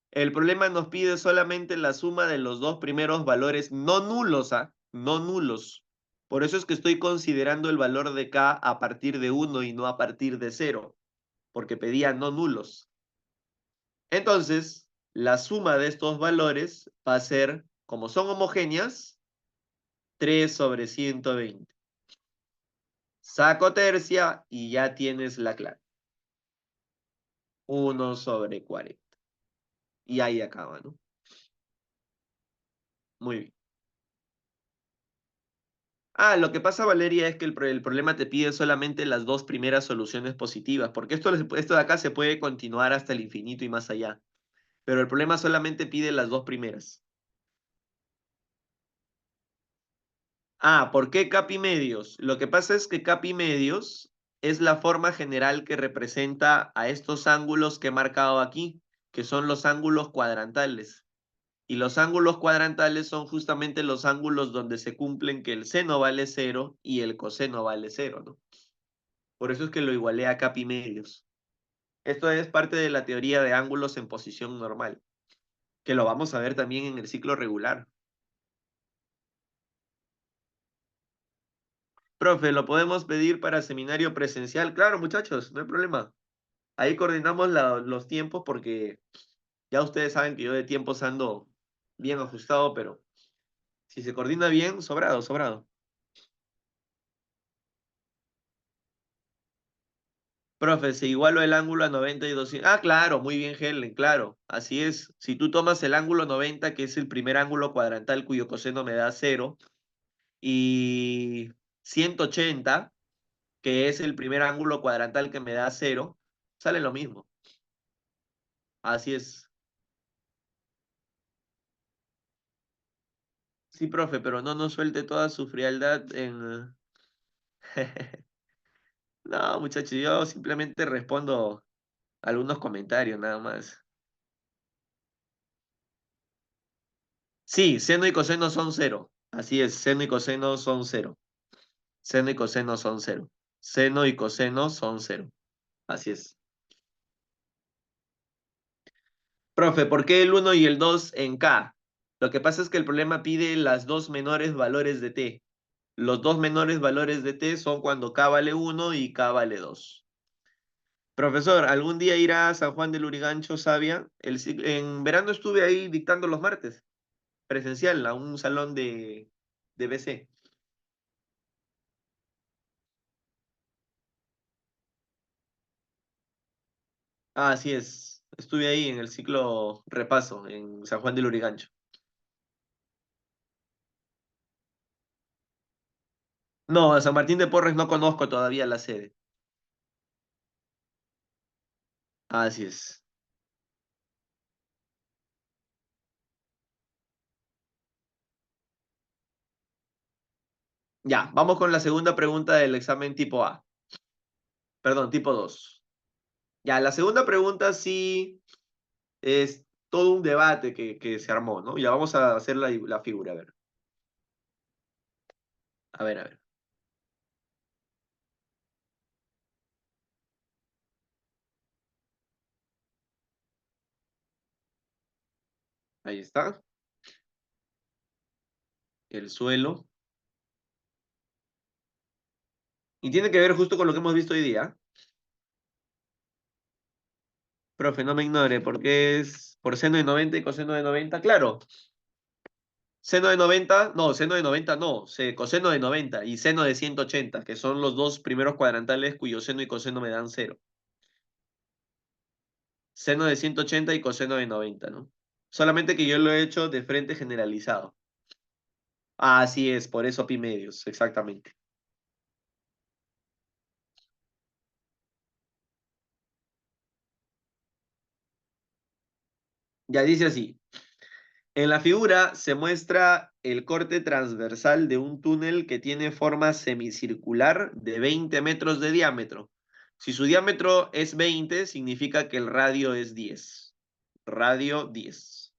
El problema nos pide solamente la suma de los dos primeros valores no nulos, ¿ah? No nulos. Por eso es que estoy considerando el valor de K a partir de 1 y no a partir de 0, porque pedía no nulos. Entonces, la suma de estos valores va a ser, como son homogéneas, 3 sobre 120. Saco tercia y ya tienes la clave. 1 sobre 40. Y ahí acaba, ¿no? Muy bien. Ah, lo que pasa, Valeria, es que el problema te pide solamente las dos primeras soluciones positivas, porque esto de acá se puede continuar hasta el infinito y más allá, pero el problema solamente pide las dos primeras. Ah, ¿por qué capi medios? Lo que pasa es que capi medios es la forma general que representa a estos ángulos que he marcado aquí, que son los ángulos cuadrantales. Y los ángulos cuadrantales son justamente los ángulos donde se cumplen que el seno vale cero y el coseno vale cero, ¿no? Por eso es que lo igualé a capi medios. Esto es parte de la teoría de ángulos en posición normal, que lo vamos a ver también en el ciclo regular. Profe, ¿lo podemos pedir para seminario presencial? Claro, muchachos, no hay problema. Ahí coordinamos los tiempos porque ya ustedes saben que yo de tiempos ando bien ajustado, pero si se coordina bien, sobrado, sobrado. Profe, se igualó el ángulo a 90 y 200. Ah, claro, muy bien, Helen, claro. Así es. Si tú tomas el ángulo 90, que es el primer ángulo cuadrantal cuyo coseno me da cero, y 180, que es el primer ángulo cuadrantal que me da cero, sale lo mismo. Así es. Sí, profe, pero no nos suelte toda su frialdad en... No, muchachos, yo simplemente respondo algunos comentarios nada más. Sí, seno y coseno son cero. Así es, seno y coseno son cero. Seno y coseno son cero. Seno y coseno son cero. Así es. Profe, ¿por qué el uno y el 2 en K? Lo que pasa es que el problema pide las dos menores valores de T. Los dos menores valores de T son cuando K vale 1 y K vale 2. Profesor, ¿algún día irá a San Juan del Lurigancho, Sabia? En verano estuve ahí dictando los martes, presencial, a un salón de BC. Ah, así es. Estuve ahí en el ciclo repaso en San Juan del Lurigancho. No, a San Martín de Porres no conozco todavía la sede. Así es. Ya, vamos con la segunda pregunta del examen tipo A. Perdón, tipo 2. Ya, la segunda pregunta sí es todo un debate que se armó, ¿no? Ya vamos a hacer la figura, a ver. A ver, a ver. Ahí está. El suelo. Y tiene que ver justo con lo que hemos visto hoy día. Profe, no me ignore, porque es por seno de 90 y coseno de 90. Claro, seno de 90, no, seno de 90 no, coseno de 90 y seno de 180, que son los dos primeros cuadrantales cuyo seno y coseno me dan cero. Seno de 180 y coseno de 90, ¿no? Solamente que yo lo he hecho de frente generalizado. Ah, así es, por eso pi medios, exactamente. Ya dice así. En la figura se muestra el corte transversal de un túnel que tiene forma semicircular de 20 metros de diámetro. Si su diámetro es 20, significa que el radio es 10. Radio 10.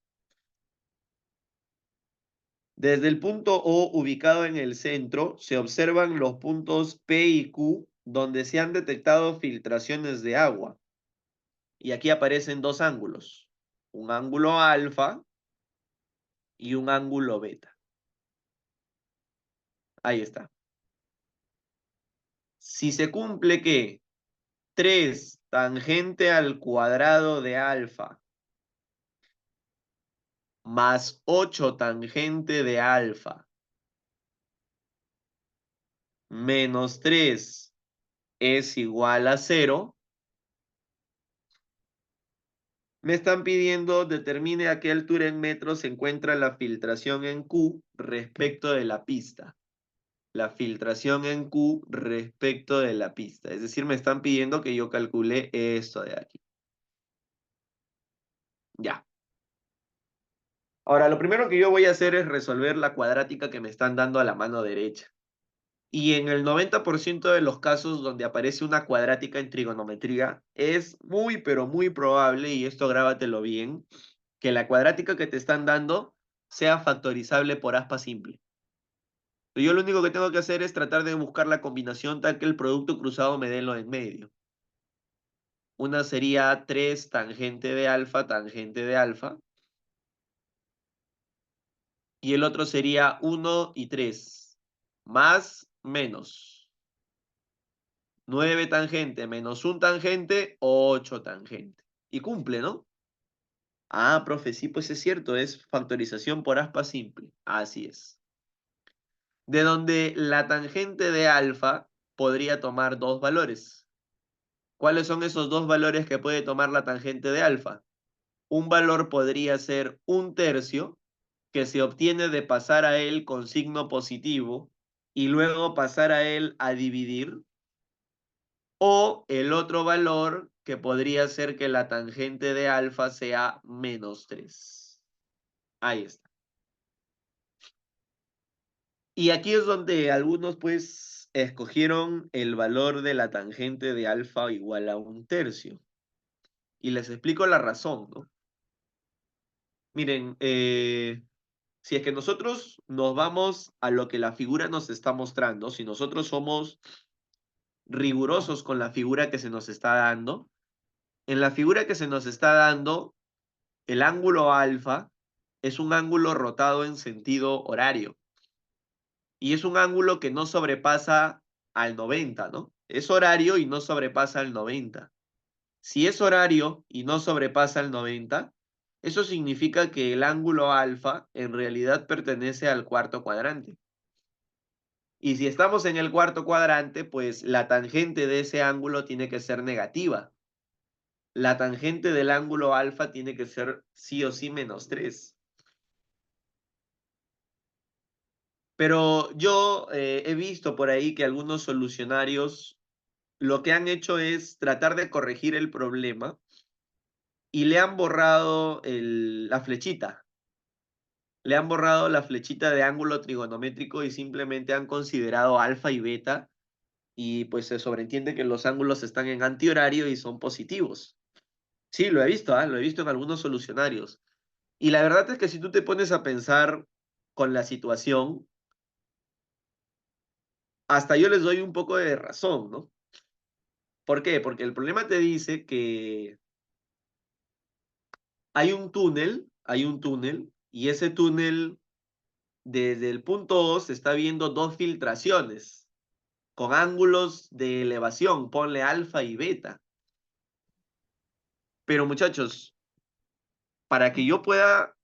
Desde el punto O ubicado en el centro, se observan los puntos P y Q donde se han detectado filtraciones de agua. Y aquí aparecen dos ángulos, un ángulo alfa y un ángulo beta. Ahí está. Si se cumple que 3 tangente al cuadrado de alfa más 8 tangente de alfa menos 3 es igual a cero, me están pidiendo determine a qué altura en metros se encuentra la filtración en Q respecto de la pista. la filtración en Q respecto de la pista. Es decir, me están pidiendo que yo calcule esto de aquí. Ya. Ahora, lo primero que yo voy a hacer es resolver la cuadrática que me están dando a la mano derecha. Y en el 90% de los casos donde aparece una cuadrática en trigonometría, es muy, pero muy probable, y esto grábatelo bien, que la cuadrática que te están dando sea factorizable por aspa simple. Yo lo único que tengo que hacer es tratar de buscar la combinación tal que el producto cruzado me dé lo en medio. Una sería 3 tangente de alfa, y el otro sería 1 y 3, más, menos. 9 tangente menos 1 tangente, 8 tangente. Y cumple, ¿no? Ah, profe, sí, pues es cierto, es factorización por aspa simple. Así es. De donde la tangente de alfa podría tomar dos valores. ¿Cuáles son esos dos valores que puede tomar la tangente de alfa? Un valor podría ser 1/3, que se obtiene de pasar a él con signo positivo y luego pasar a él a dividir. O el otro valor que podría ser que la tangente de alfa sea -3. Ahí está. Y aquí es donde algunos pues escogieron el valor de la tangente de alfa igual a 1/3. Y les explico la razón, ¿no? Miren, si es que nosotros nos vamos a lo que la figura nos está mostrando, si nosotros somos rigurosos con la figura que se nos está dando, en la figura que se nos está dando, el ángulo alfa es un ángulo rotado en sentido horario. Y es un ángulo que no sobrepasa al 90, ¿no? Es horario y no sobrepasa al 90. Si es horario y no sobrepasa el 90, eso significa que el ángulo alfa en realidad pertenece al cuarto cuadrante. Y si estamos en el cuarto cuadrante, pues la tangente de ese ángulo tiene que ser negativa. La tangente del ángulo alfa tiene que ser sí o sí -3. Pero yo he visto por ahí que algunos solucionarios lo que han hecho es tratar de corregir el problema y le han borrado la flechita. Le han borrado la flechita de ángulo trigonométrico y simplemente han considerado alfa y beta, y pues se sobreentiende que los ángulos están en antihorario y son positivos. Sí, lo he visto, lo he visto en algunos solucionarios. Y la verdad es que si tú te pones a pensar con la situación, hasta yo les doy un poco de razón, ¿no? ¿Por qué? Porque el problema te dice que hay un túnel, y ese túnel, desde el punto O, se está viendo dos filtraciones con ángulos de elevación, ponle alfa y beta. Pero muchachos, para que yo pueda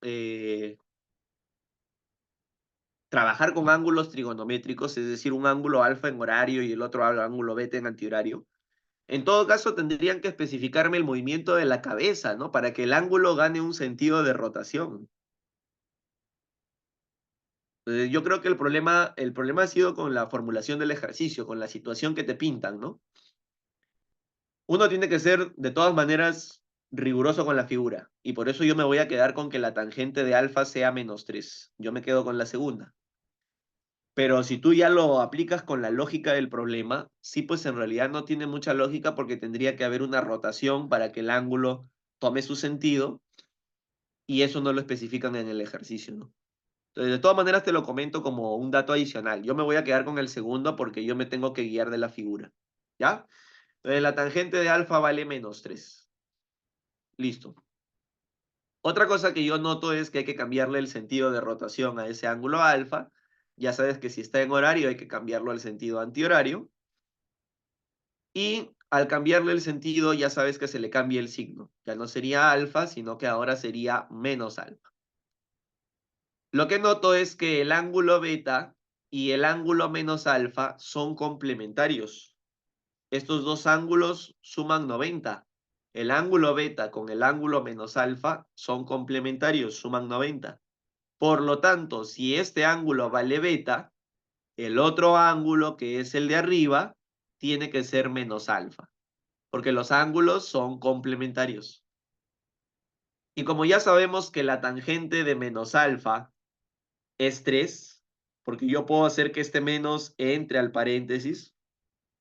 trabajar con ángulos trigonométricos, es decir, un ángulo alfa en horario y el otro ángulo beta en antihorario, en todo caso tendrían que especificarme el movimiento de la cabeza, ¿no? Para que el ángulo gane un sentido de rotación. Yo creo que el problema ha sido con la formulación del ejercicio, con la situación que te pintan, ¿no? Uno tiene que ser, de todas maneras, riguroso con la figura, y por eso yo me voy a quedar con que la tangente de alfa sea -3. Yo me quedo con la segunda. Pero si tú ya lo aplicas con la lógica del problema, sí, pues en realidad no tiene mucha lógica, porque tendría que haber una rotación para que el ángulo tome su sentido, y eso no lo especifican en el ejercicio, ¿no? Entonces, de todas maneras te lo comento como un dato adicional. Yo me voy a quedar con el segundo porque yo me tengo que guiar de la figura, ¿ya? Entonces, la tangente de alfa vale -3. Listo. Otra cosa que yo noto es que hay que cambiarle el sentido de rotación a ese ángulo alfa. Ya sabes que si está en horario hay que cambiarlo al sentido antihorario. Y al cambiarle el sentido ya sabes que se le cambia el signo. Ya no sería alfa, sino que ahora sería menos alfa. Lo que noto es que el ángulo beta y el ángulo menos alfa son complementarios. Estos dos ángulos suman 90. El ángulo beta con el ángulo menos alfa son complementarios, suman 90. Por lo tanto, si este ángulo vale beta, el otro ángulo, que es el de arriba, tiene que ser menos alfa, porque los ángulos son complementarios. Y como ya sabemos que la tangente de menos alfa es 3, porque yo puedo hacer que este menos entre al paréntesis.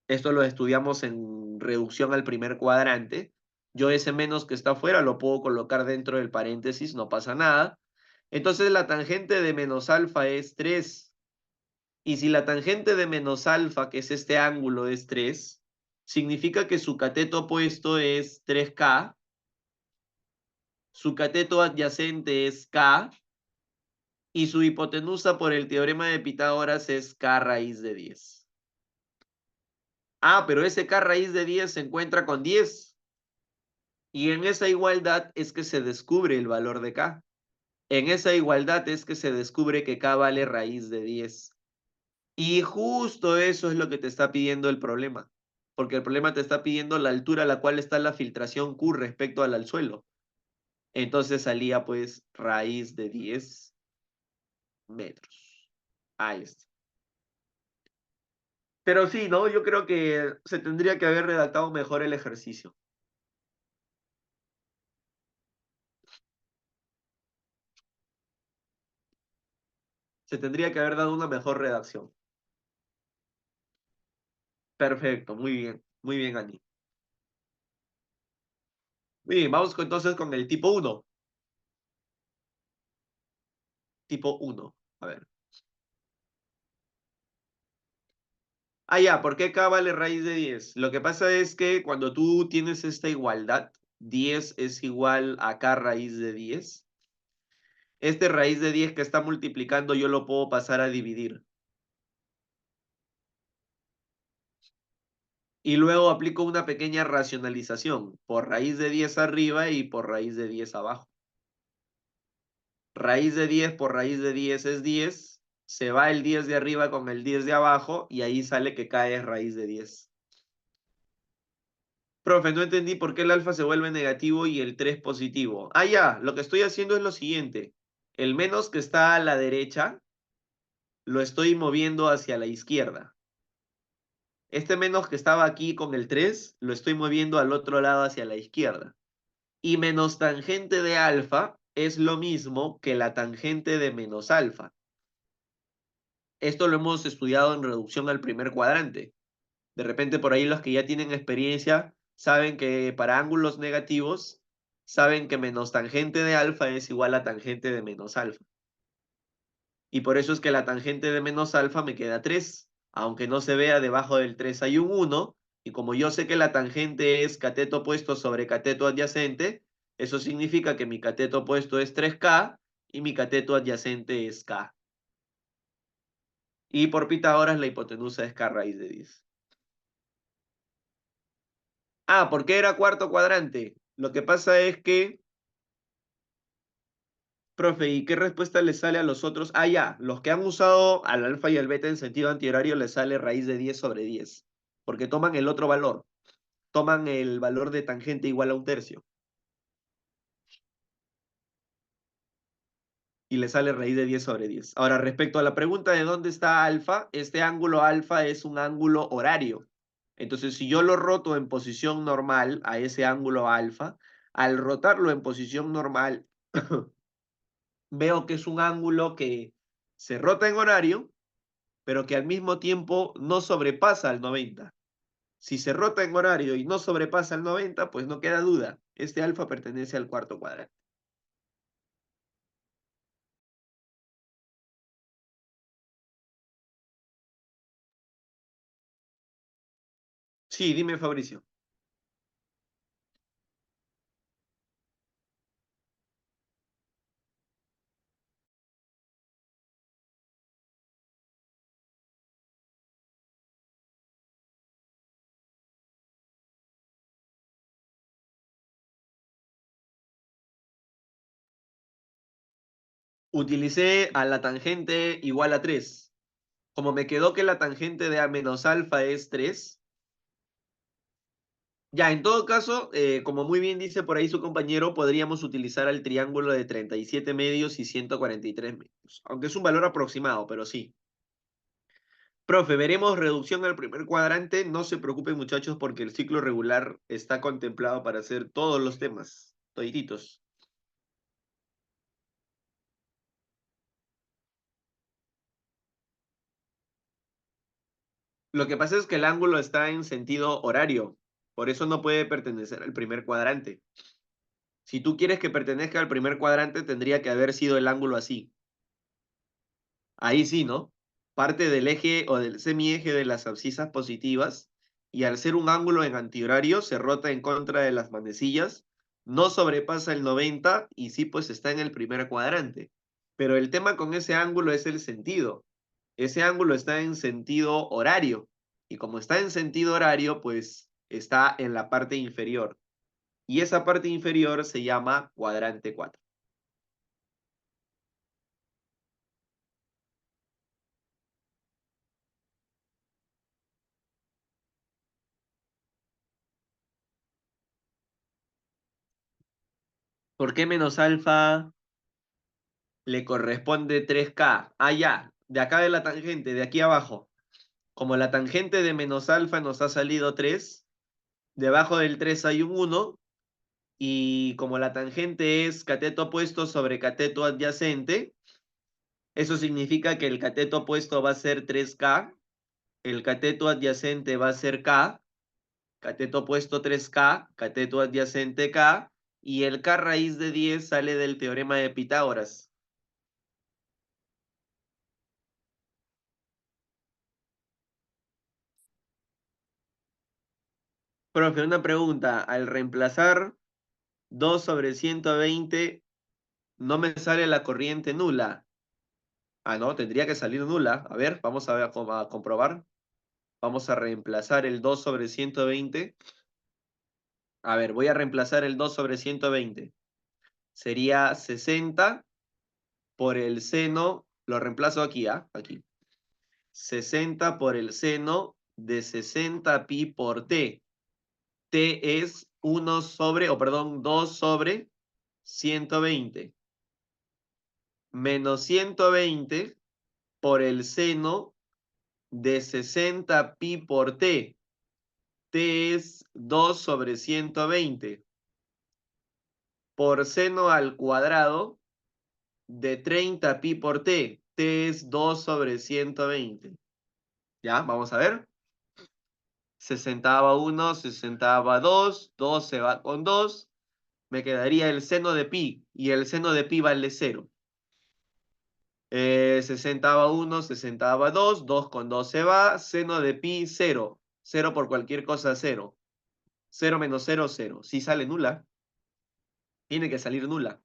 Esto lo estudiamos en reducción al primer cuadrante. Yo ese menos que está afuera lo puedo colocar dentro del paréntesis, no pasa nada. Entonces la tangente de menos alfa es 3. Y si la tangente de menos alfa, que es este ángulo, es 3, significa que su cateto opuesto es 3K, su cateto adyacente es K, y su hipotenusa por el teorema de Pitágoras es K raíz de 10. Ah, pero ese K raíz de 10 se encuentra con 10. Y en esa igualdad es que se descubre el valor de K. En esa igualdad es que se descubre que K vale raíz de 10. Y justo eso es lo que te está pidiendo el problema. Porque el problema te está pidiendo la altura a la cual está la filtración Q respecto al suelo. Entonces salía pues raíz de 10 metros. Ahí está. Pero sí, ¿no? Yo creo que se tendría que haber redactado mejor el ejercicio. Se tendría que haber dado una mejor redacción. Perfecto, muy bien, Ani. Muy bien, vamos entonces con el tipo 1. Tipo 1. A ver. Ah, ya, ¿por qué K vale raíz de 10? Lo que pasa es que cuando tú tienes esta igualdad, 10 es igual a K raíz de 10. Este raíz de 10 que está multiplicando yo lo puedo pasar a dividir. Y luego aplico una pequeña racionalización por raíz de 10 arriba y por raíz de 10 abajo. Raíz de 10 por raíz de 10 es 10. Se va el 10 de arriba con el 10 de abajo y ahí sale que K es raíz de 10. Profe, no entendí por qué el alfa se vuelve negativo y el 3 positivo. Ah, ya, lo que estoy haciendo es lo siguiente. El menos que está a la derecha lo estoy moviendo hacia la izquierda. Este menos que estaba aquí con el 3 lo estoy moviendo al otro lado hacia la izquierda. Y menos tangente de alfa es lo mismo que la tangente de menos alfa. Esto lo hemos estudiado en reducción al primer cuadrante. De repente por ahí los que ya tienen experiencia saben que para ángulos negativos, saben que menos tangente de alfa es igual a tangente de menos alfa. Y por eso es que la tangente de menos alfa me queda 3. Aunque no se vea, debajo del 3 hay un 1. Y como yo sé que la tangente es cateto opuesto sobre cateto adyacente, eso significa que mi cateto opuesto es 3K y mi cateto adyacente es K. Y por Pitágoras la hipotenusa es K raíz de 10. Ah, ¿por qué era cuarto cuadrante? Lo que pasa es que, profe, ¿y qué respuesta le sale a los otros? Ah, ya, los que han usado al alfa y al beta en sentido antihorario les sale raíz de 10 sobre 10, porque toman el otro valor, toman el valor de tangente igual a un tercio, y le sale raíz de 10 sobre 10. Ahora, respecto a la pregunta de dónde está alfa, este ángulo alfa es un ángulo horario. Entonces, si yo lo roto en posición normal a ese ángulo alfa, al rotarlo en posición normal, veo que es un ángulo que se rota en horario, pero que al mismo tiempo no sobrepasa al 90. Si se rota en horario y no sobrepasa al 90, pues no queda duda. Este alfa pertenece al cuarto cuadrante. Sí, dime, Fabricio. Utilicé a la tangente igual a 3. Como me quedó que la tangente de A menos alfa es 3, ya, en todo caso, como muy bien dice por ahí su compañero, podríamos utilizar el triángulo de 37 medios y 143 medios, aunque es un valor aproximado, pero sí. Profe, veremos reducción al primer cuadrante. No se preocupen, muchachos, porque el ciclo regular está contemplado para hacer todos los temas, todititos. Lo que pasa es que el ángulo está en sentido horario, por eso no puede pertenecer al primer cuadrante. Si tú quieres que pertenezca al primer cuadrante, tendría que haber sido el ángulo así. Ahí sí, ¿no? Parte del eje o del semieje de las abscisas positivas, y al ser un ángulo en antihorario, se rota en contra de las manecillas, no sobrepasa el 90 y sí, pues está en el primer cuadrante. Pero el tema con ese ángulo es el sentido. Ese ángulo está en sentido horario, y como está en sentido horario, pues está en la parte inferior. Y esa parte inferior se llama cuadrante 4. ¿Por qué menos alfa le corresponde 3K? Ah, ya, de acá de la tangente, de aquí abajo. Como la tangente de menos alfa nos ha salido 3, debajo del 3 hay un 1, y como la tangente es cateto opuesto sobre cateto adyacente, eso significa que el cateto opuesto va a ser 3K, el cateto adyacente va a ser K, cateto opuesto 3K, cateto adyacente K, y el K raíz de 10 sale del teorema de Pitágoras. Profe, una pregunta. Al reemplazar 2 sobre 120, no me sale la corriente nula. Ah, no, tendría que salir nula. A ver, vamos a ver a comprobar. Vamos a reemplazar el 2 sobre 120. A ver, voy a reemplazar el 2 sobre 120. Sería 60 por el seno. Lo reemplazo aquí, ¿ah? Aquí. 60 por el seno de 60 pi por t. T es 1 sobre, o perdón, 2 sobre 120. Menos 120 por el seno de 60 pi por t. T es 2 sobre 120. Por seno al cuadrado de 30 pi por t. T es 2 sobre 120. Ya, vamos a ver. 60 va 1, 60 va 2, 2 se va con 2. Me quedaría el seno de pi, y el seno de pi vale 0. 60 va 1, 60 va 2, 2 con 2 se va, seno de pi 0. 0 por cualquier cosa 0. 0 menos 0, 0. Si sale nula, tiene que salir nula.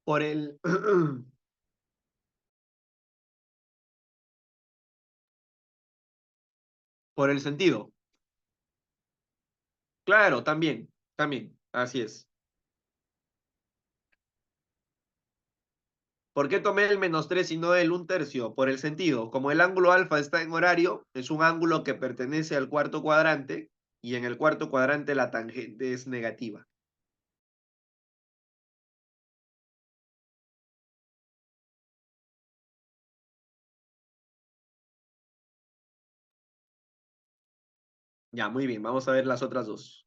Por el, por el sentido. Claro, también, así es. ¿Por qué tomé el menos 3 y no el 1/3? Por el sentido. Como el ángulo alfa está en horario, es un ángulo que pertenece al cuarto cuadrante, y en el cuarto cuadrante la tangente es negativa. Ya, muy bien, vamos a ver las otras dos.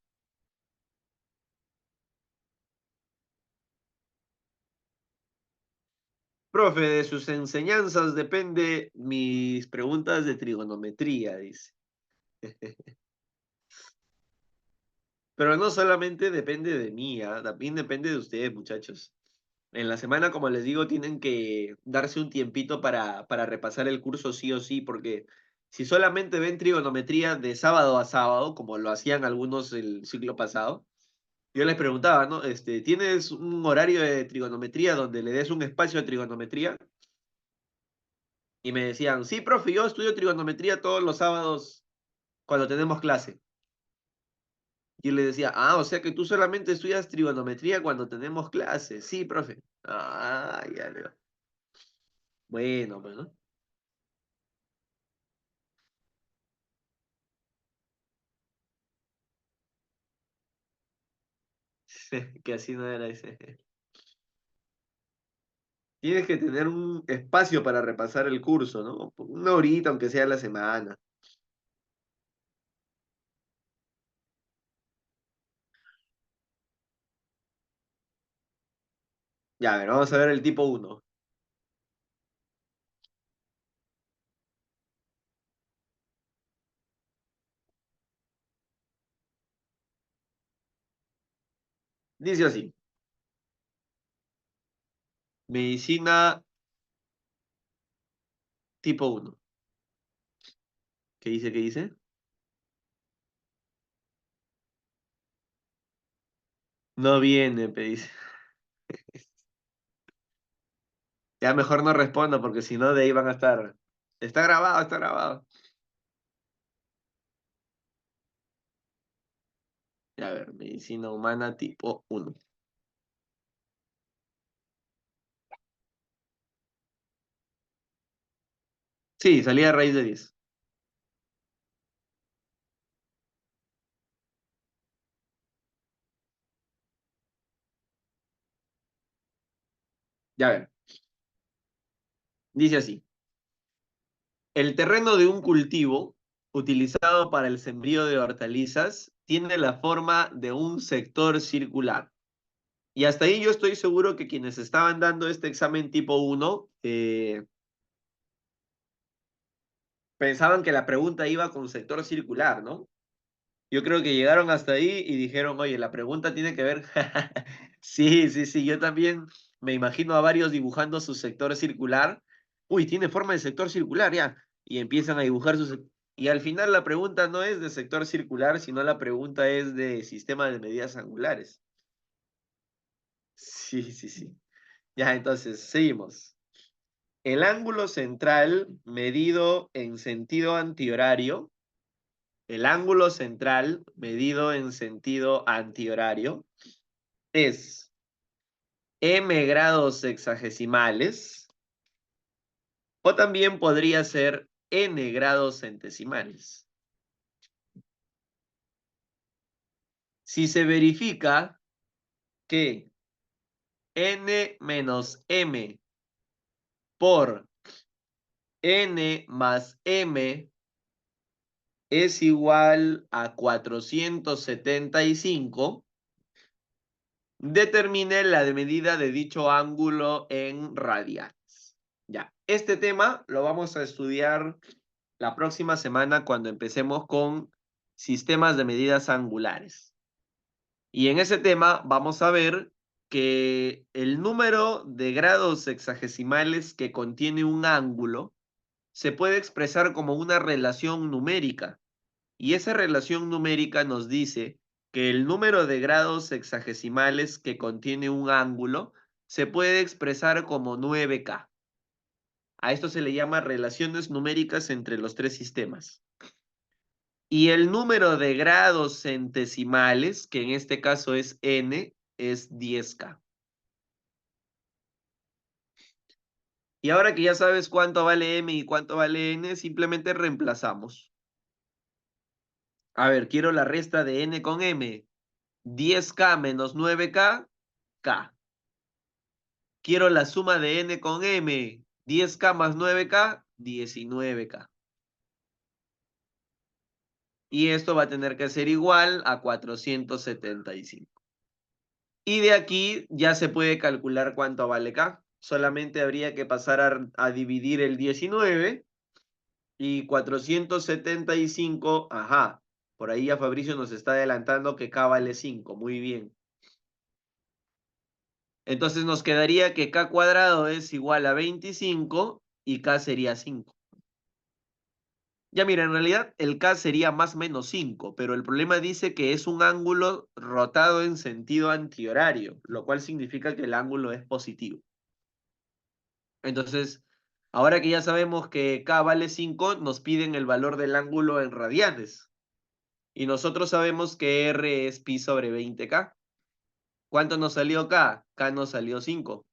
Profe, de sus enseñanzas depende mis preguntas de trigonometría, dice. Pero no solamente depende de mí, ¿ah? También depende de ustedes, muchachos. En la semana, como les digo, tienen que darse un tiempito para repasar el curso sí o sí, porque si solamente ven trigonometría de sábado a sábado, como lo hacían algunos el ciclo pasado, yo les preguntaba, ¿no? ¿Tienes un horario de trigonometría donde le des un espacio a trigonometría? Y me decían, sí, profe, yo estudio trigonometría todos los sábados cuando tenemos clase. Y yo le decía, ah, o sea que tú solamente estudias trigonometría cuando tenemos clase. Sí, profe. Ah, ya le digo. Bueno, pues, ¿no? Que así no era ese. Tienes que tener un espacio para repasar el curso, ¿no? Una horita, aunque sea a la semana. Ya, a ver, vamos a ver el tipo uno. Dice así, medicina tipo uno. ¿Qué dice? ¿Qué dice? No viene, dice. Ya mejor no respondo porque si no de ahí van a estar. Está grabado, está grabado. Ya, a ver, medicina humana tipo uno. Sí, salía a raíz de 10. Ya, a ver, dice así. El terreno de un cultivo utilizado para el sembrío de hortalizas tiene la forma de un sector circular. Y hasta ahí yo estoy seguro que quienes estaban dando este examen tipo uno pensaban que la pregunta iba con sector circular, ¿no? Yo creo que llegaron hasta ahí y dijeron, oye, la pregunta tiene que ver. Sí, sí, sí, yo también me imagino a varios dibujando su sector circular. Uy, tiene forma de sector circular, ya. Y empiezan a dibujar Y al final la pregunta no es de sector circular, sino la pregunta es de sistema de medidas angulares. Sí, sí, sí. Ya, entonces, seguimos. El ángulo central medido en sentido antihorario, el ángulo central medido en sentido antihorario es m grados sexagesimales o también podría ser n grados centesimales. Si se verifica que n menos m por n más m es igual a 475, determine la medida de dicho ángulo en radianes. Ya, este tema lo vamos a estudiar la próxima semana cuando empecemos con sistemas de medidas angulares. Y en ese tema vamos a ver que el número de grados sexagesimales que contiene un ángulo se puede expresar como una relación numérica. Y esa relación numérica nos dice que el número de grados sexagesimales que contiene un ángulo se puede expresar como 9K. A esto se le llama relaciones numéricas entre los tres sistemas. Y el número de grados centesimales, que en este caso es n, es 10K. Y ahora que ya sabes cuánto vale m y cuánto vale n, simplemente reemplazamos. A ver, quiero la resta de n con m. 10K menos 9K, K. Quiero la suma de n con m. 10K más 9K, 19K. Y esto va a tener que ser igual a 475. Y de aquí ya se puede calcular cuánto vale K. Solamente habría que pasar a dividir el 19 y 475, ajá. Por ahí ya Fabricio nos está adelantando que K vale 5. Muy bien. Entonces nos quedaría que K cuadrado es igual a 25 y K sería 5. Ya mira, en realidad el K sería más menos 5, pero el problema dice que es un ángulo rotado en sentido antihorario, lo cual significa que el ángulo es positivo. Entonces, ahora que ya sabemos que K vale 5, nos piden el valor del ángulo en radianes. Y nosotros sabemos que R es pi sobre 20K. ¿Cuánto nos salió K? K nos salió 5.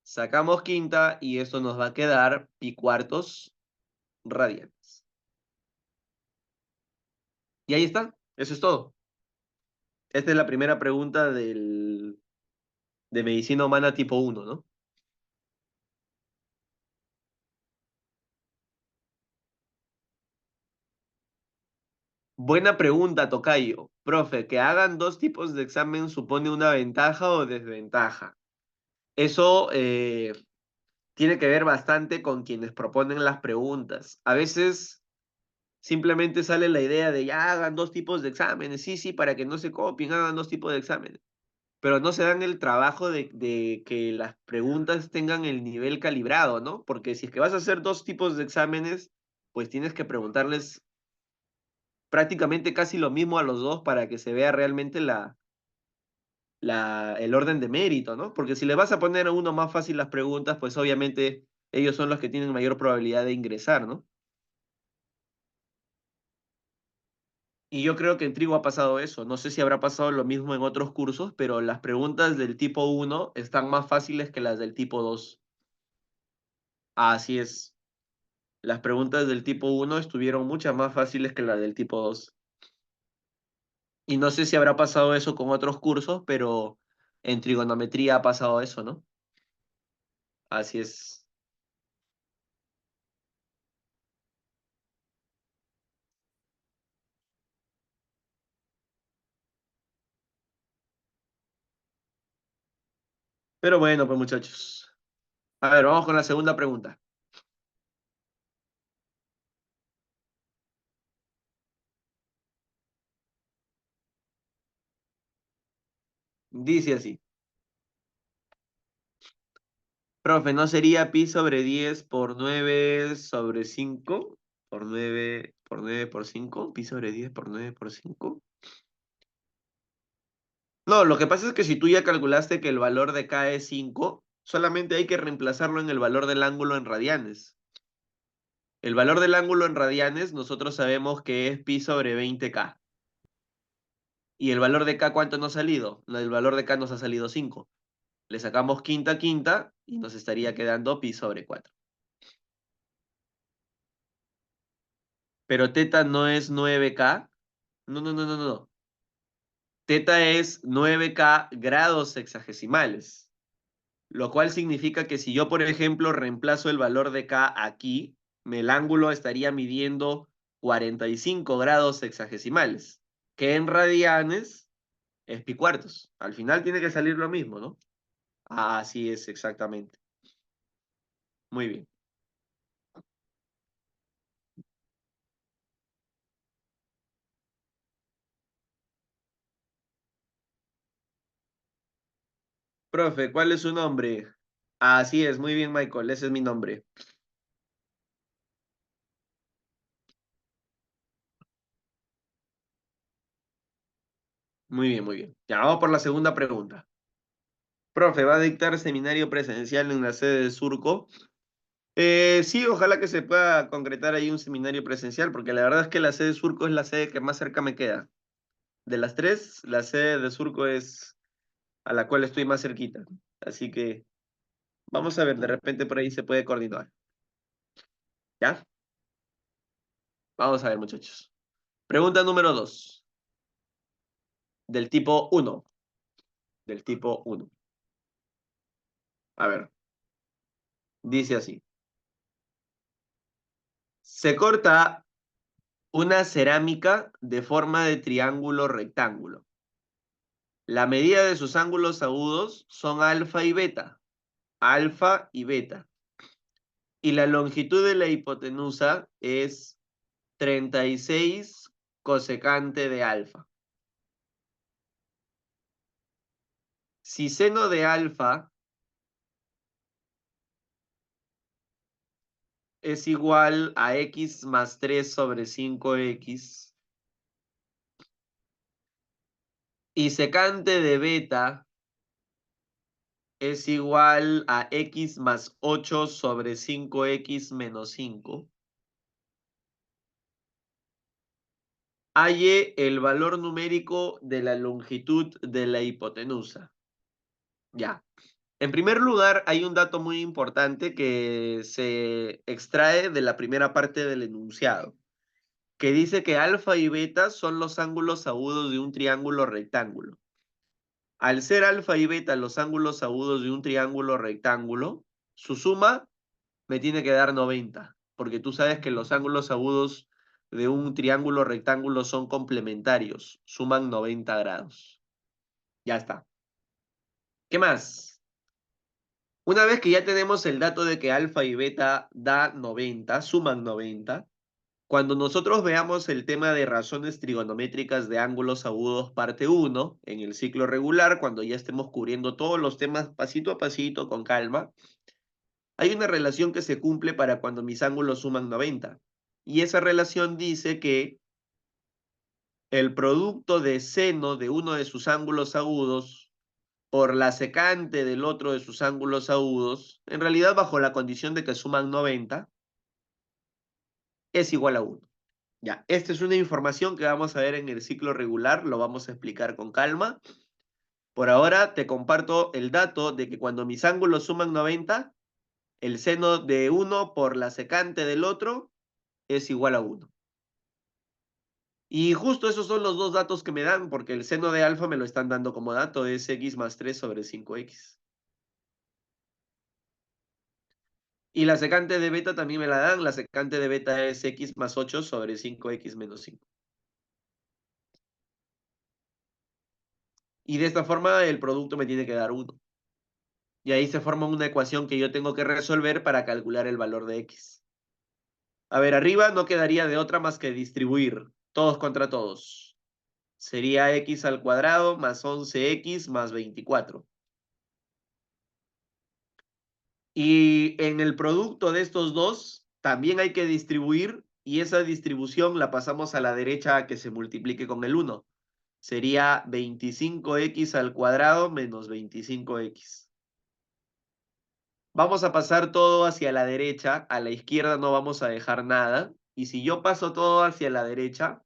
Sacamos quinta y esto nos va a quedar pi cuartos radianes. Y ahí está, eso es todo. Esta es la primera pregunta de medicina humana tipo 1, ¿no? Buena pregunta, tocayo. Profe, ¿que hagan dos tipos de examen supone una ventaja o desventaja? Eso tiene que ver bastante con quienes proponen las preguntas. A veces simplemente sale la idea de ya hagan dos tipos de exámenes, sí, sí, para que no se copien, hagan dos tipos de exámenes. Pero no se dan el trabajo de que las preguntas tengan el nivel calibrado, ¿no? Porque si es que vas a hacer dos tipos de exámenes, pues tienes que preguntarles prácticamente casi lo mismo a los dos para que se vea realmente el orden de mérito, ¿no? Porque si le vas a poner a uno más fácil las preguntas, pues obviamente ellos son los que tienen mayor probabilidad de ingresar, ¿no? Y yo creo que en Trigo ha pasado eso. No sé si habrá pasado lo mismo en otros cursos, pero las preguntas del tipo 1 están más fáciles que las del tipo 2. Así es. Las preguntas del tipo 1 estuvieron muchas más fáciles que las del tipo 2. Y no sé si habrá pasado eso con otros cursos, pero en trigonometría ha pasado eso, ¿no? Así es. Pero bueno, pues muchachos. A ver, vamos con la segunda pregunta. Dice así. Profe, ¿no sería pi sobre 10 por 9 sobre 5? Por 9 por 5. Pi sobre 10 por 9 por 5. No, lo que pasa es que si tú ya calculaste que el valor de k es 5, solamente hay que reemplazarlo en el valor del ángulo en radianes. El valor del ángulo en radianes nosotros sabemos que es pi sobre 20k. ¿Y el valor de k cuánto nos ha salido? El valor de k nos ha salido 5. Le sacamos quinta quinta y nos estaría quedando pi sobre 4. Pero teta no es 9k. No, no, no, no, no. Teta es 9k grados sexagesimales. Lo cual significa que si yo, por ejemplo, reemplazo el valor de k aquí, el ángulo estaría midiendo 45 grados sexagesimales, que en radianes es pi cuartos. Al final tiene que salir lo mismo, ¿no? Así es, exactamente. Muy bien. Profe, ¿cuál es su nombre? Así es, muy bien, Michael, ese es mi nombre. Muy bien, muy bien. Ya vamos por la segunda pregunta. Profe, ¿va a dictar seminario presencial en la sede de Surco? Sí, ojalá que se pueda concretar ahí un seminario presencial, porque la verdad es que la sede de Surco es la sede que más cerca me queda. De las tres, la sede de Surco es a la cual estoy más cerquita. Así que vamos a ver, de repente por ahí se puede coordinar. ¿Ya? Vamos a ver, muchachos. Pregunta número 2, del tipo uno. Del tipo uno. A ver, dice así. Se corta una cerámica de forma de triángulo rectángulo. La medida de sus ángulos agudos son alfa y beta. Alfa y beta. Y la longitud de la hipotenusa es 36 cosecante de alfa. Si seno de alfa es igual a x más 3 sobre 5x y secante de beta es igual a x más 8 sobre 5x menos 5, halle el valor numérico de la longitud de la hipotenusa. Ya. En primer lugar, hay un dato muy importante que se extrae de la primera parte del enunciado. que dice que alfa y beta son los ángulos agudos de un triángulo rectángulo. Al ser alfa y beta los ángulos agudos de un triángulo rectángulo, su suma me tiene que dar 90, porque tú sabes que los ángulos agudos de un triángulo rectángulo son complementarios, suman 90 grados. Ya está. ¿Qué más? Una vez que ya tenemos el dato de que alfa y beta da 90, suman 90, cuando nosotros veamos el tema de razones trigonométricas de ángulos agudos parte 1 en el ciclo regular, cuando ya estemos cubriendo todos los temas pasito a pasito con calma, hay una relación que se cumple para cuando mis ángulos suman 90. Y esa relación dice que el producto de seno de uno de sus ángulos agudos por la secante del otro de sus ángulos agudos, en realidad bajo la condición de que suman 90, es igual a 1. Ya, esta es una información que vamos a ver en el ciclo regular, lo vamos a explicar con calma. Por ahora te comparto el dato de que cuando mis ángulos suman 90, el seno de uno por la secante del otro es igual a 1. Y justo esos son los dos datos que me dan, porque el seno de alfa me lo están dando como dato, es x más 3 sobre 5x. Y la secante de beta también me la dan, la secante de beta es x más 8 sobre 5x menos 5. Y de esta forma el producto me tiene que dar 1. Y ahí se forma una ecuación que yo tengo que resolver para calcular el valor de x. A ver, arriba no quedaría de otra más que distribuir, todos contra todos. Sería x al cuadrado más 11x más 24. Y en el producto de estos dos también hay que distribuir y esa distribución la pasamos a la derecha a que se multiplique con el 1. Sería 25x al cuadrado menos 25x. Vamos a pasar todo hacia la derecha, a la izquierda no vamos a dejar nada. Y si yo paso todo hacia la derecha,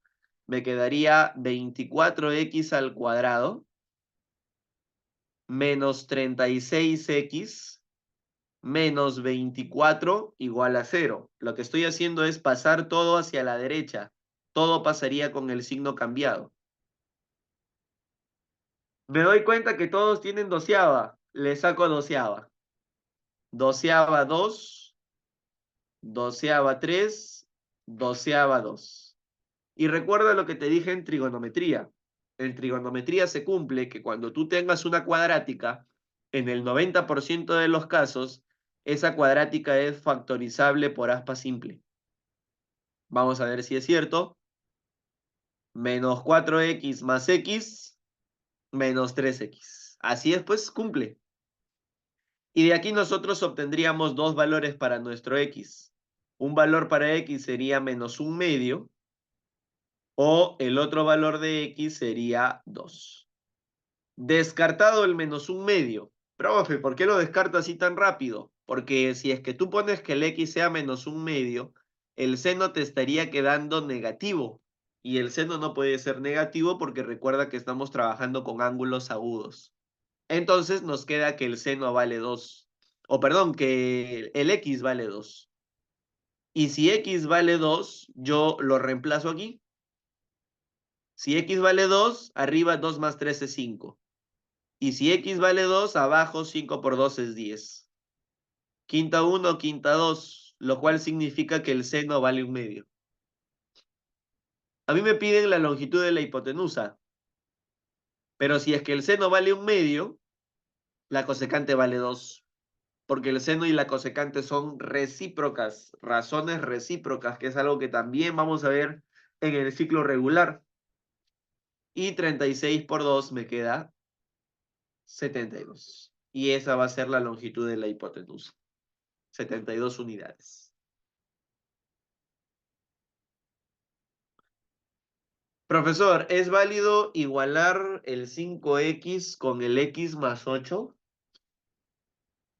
me quedaría 24x al cuadrado menos 36x menos 24 igual a 0. Lo que estoy haciendo es pasar todo hacia la derecha. Todo pasaría con el signo cambiado. Me doy cuenta que todos tienen doceava. Le saco doceava. Doceava 2, doceava 3, doceava 2. Y recuerda lo que te dije en trigonometría. En trigonometría se cumple que cuando tú tengas una cuadrática, en el 90% de los casos, esa cuadrática es factorizable por aspa simple. Vamos a ver si es cierto. Menos 4x más x, menos 3x. Así es, pues cumple. Y de aquí nosotros obtendríamos dos valores para nuestro x. Un valor para x sería menos 1/2 o el otro valor de x sería 2. Descartado el menos 1/2. Profe, ¿por qué lo descarto así tan rápido? Porque si es que tú pones que el x sea menos 1/2, el seno te estaría quedando negativo. Y el seno no puede ser negativo porque recuerda que estamos trabajando con ángulos agudos. Entonces nos queda que el seno vale 2. O perdón, que el x vale 2. Y si x vale 2, yo lo reemplazo aquí. Si x vale 2, arriba 2 más 3 es 5. Y si x vale 2, abajo 5 por 2 es 10. Quinta 1, quinta 2, lo cual significa que el seno vale 1/2. A mí me piden la longitud de la hipotenusa, pero si es que el seno vale 1/2, la cosecante vale 2, porque el seno y la cosecante son recíprocas, razones recíprocas, que es algo que también vamos a ver en el ciclo regular. Y 36 por 2 me queda 72. Y esa va a ser la longitud de la hipotenusa. 72 unidades. Profesor, ¿es válido igualar el 5x con el x más 8?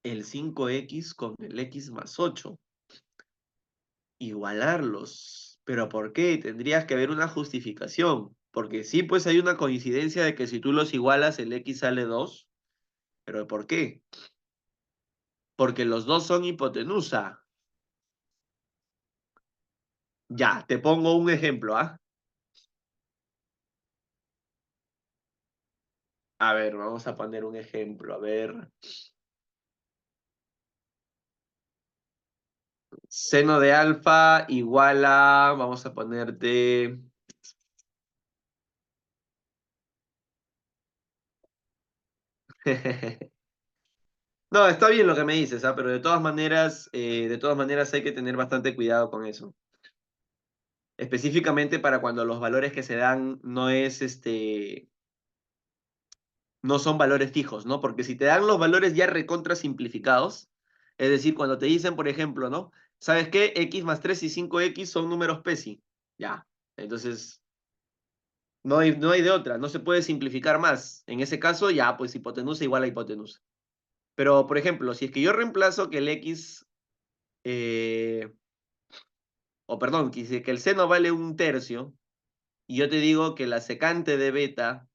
El 5x con el x más 8. Igualarlos. ¿Pero por qué? Tendrías que haber una justificación. Porque sí, pues hay una coincidencia de que si tú los igualas, el x sale 2. ¿Pero por qué? Porque los dos son hipotenusa. Ya, te pongo un ejemplo, ¿ah? A ver, vamos a poner un ejemplo. A ver. Seno de alfa igual a, vamos a ponerte. No, está bien lo que me dices, ¿ah? Pero de todas maneras hay que tener bastante cuidado con eso. Específicamente para cuando los valores que se dan no son valores fijos, ¿no? Porque si te dan los valores ya recontra simplificados, es decir, cuando te dicen, por ejemplo, ¿no? ¿Sabes qué? X más 3 y 5x son números PESI. Ya. Entonces, no hay de otra, no se puede simplificar más. En ese caso, ya, pues hipotenusa igual a hipotenusa. Pero, por ejemplo, si es que yo reemplazo que el X, eh, o perdón, que el seno vale un tercio, y yo te digo que la secante de beta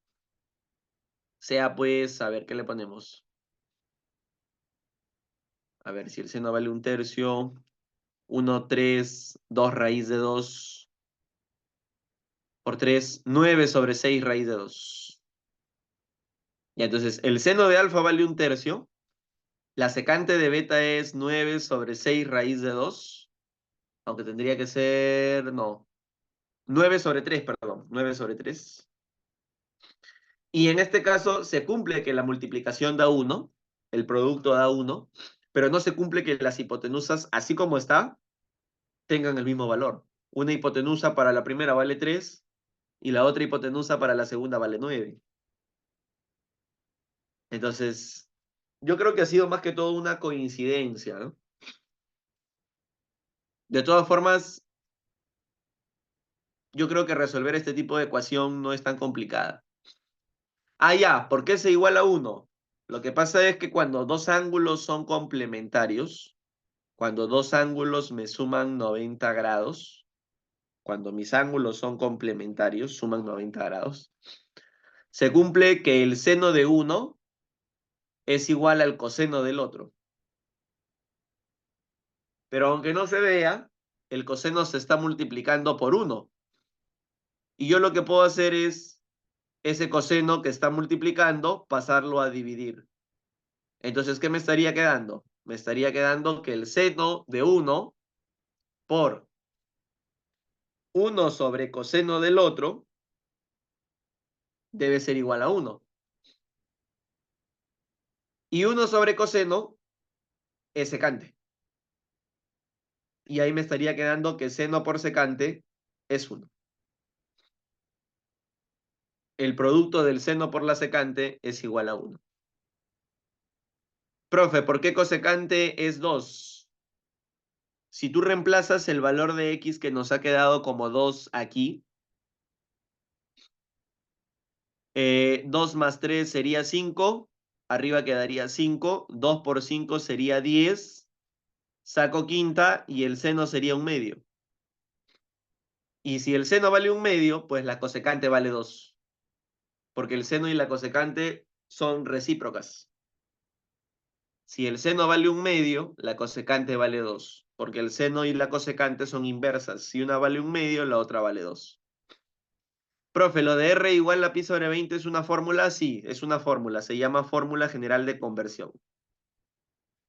sea, pues, a ver, ¿qué le ponemos? A ver, si el seno vale un tercio, 1 3 2 raíz de 2 por 3 9 sobre 6 raíz de 2. Y entonces, el seno de alfa vale un tercio, la secante de beta es 9 sobre 6 raíz de 2, aunque tendría que ser, no, 9 sobre 3, perdón, 9 sobre 3. Y en este caso se cumple que la multiplicación da 1, el producto da 1, pero no se cumple que las hipotenusas, así como está, tengan el mismo valor. Una hipotenusa para la primera vale 3 y la otra hipotenusa para la segunda vale 9. Entonces, yo creo que ha sido más que todo una coincidencia, ¿no? De todas formas, yo creo que resolver este tipo de ecuación no es tan complicada. Ah, ya, ¿por qué se iguala a 1? Lo que pasa es que cuando dos ángulos son complementarios, cuando dos ángulos me suman 90 grados, cuando mis ángulos son complementarios, suman 90 grados, se cumple que el seno de uno es igual al coseno del otro. Pero aunque no se vea, el coseno se está multiplicando por 1. Y yo lo que puedo hacer es ese coseno que está multiplicando, pasarlo a dividir. Entonces, ¿qué me estaría quedando? Me estaría quedando que el seno de 1 por 1 sobre coseno del otro debe ser igual a 1. Y 1 sobre coseno es secante. Y ahí me estaría quedando que seno por secante es 1. El producto del seno por la secante es igual a 1. Profe, ¿por qué cosecante es 2? Si tú reemplazas el valor de x que nos ha quedado como 2 aquí, 2 más 3 sería 5, arriba quedaría 5, 2 por 5 sería 10, saco quinta y el seno sería un medio. Y si el seno vale un medio, pues la cosecante vale 2, porque el seno y la cosecante son recíprocas. Si el seno vale un medio, la cosecante vale 2, porque el seno y la cosecante son inversas. Si una vale un medio, la otra vale 2. Profe, lo de R igual a pi sobre 20 es una fórmula. Sí, es una fórmula. Se llama fórmula general de conversión.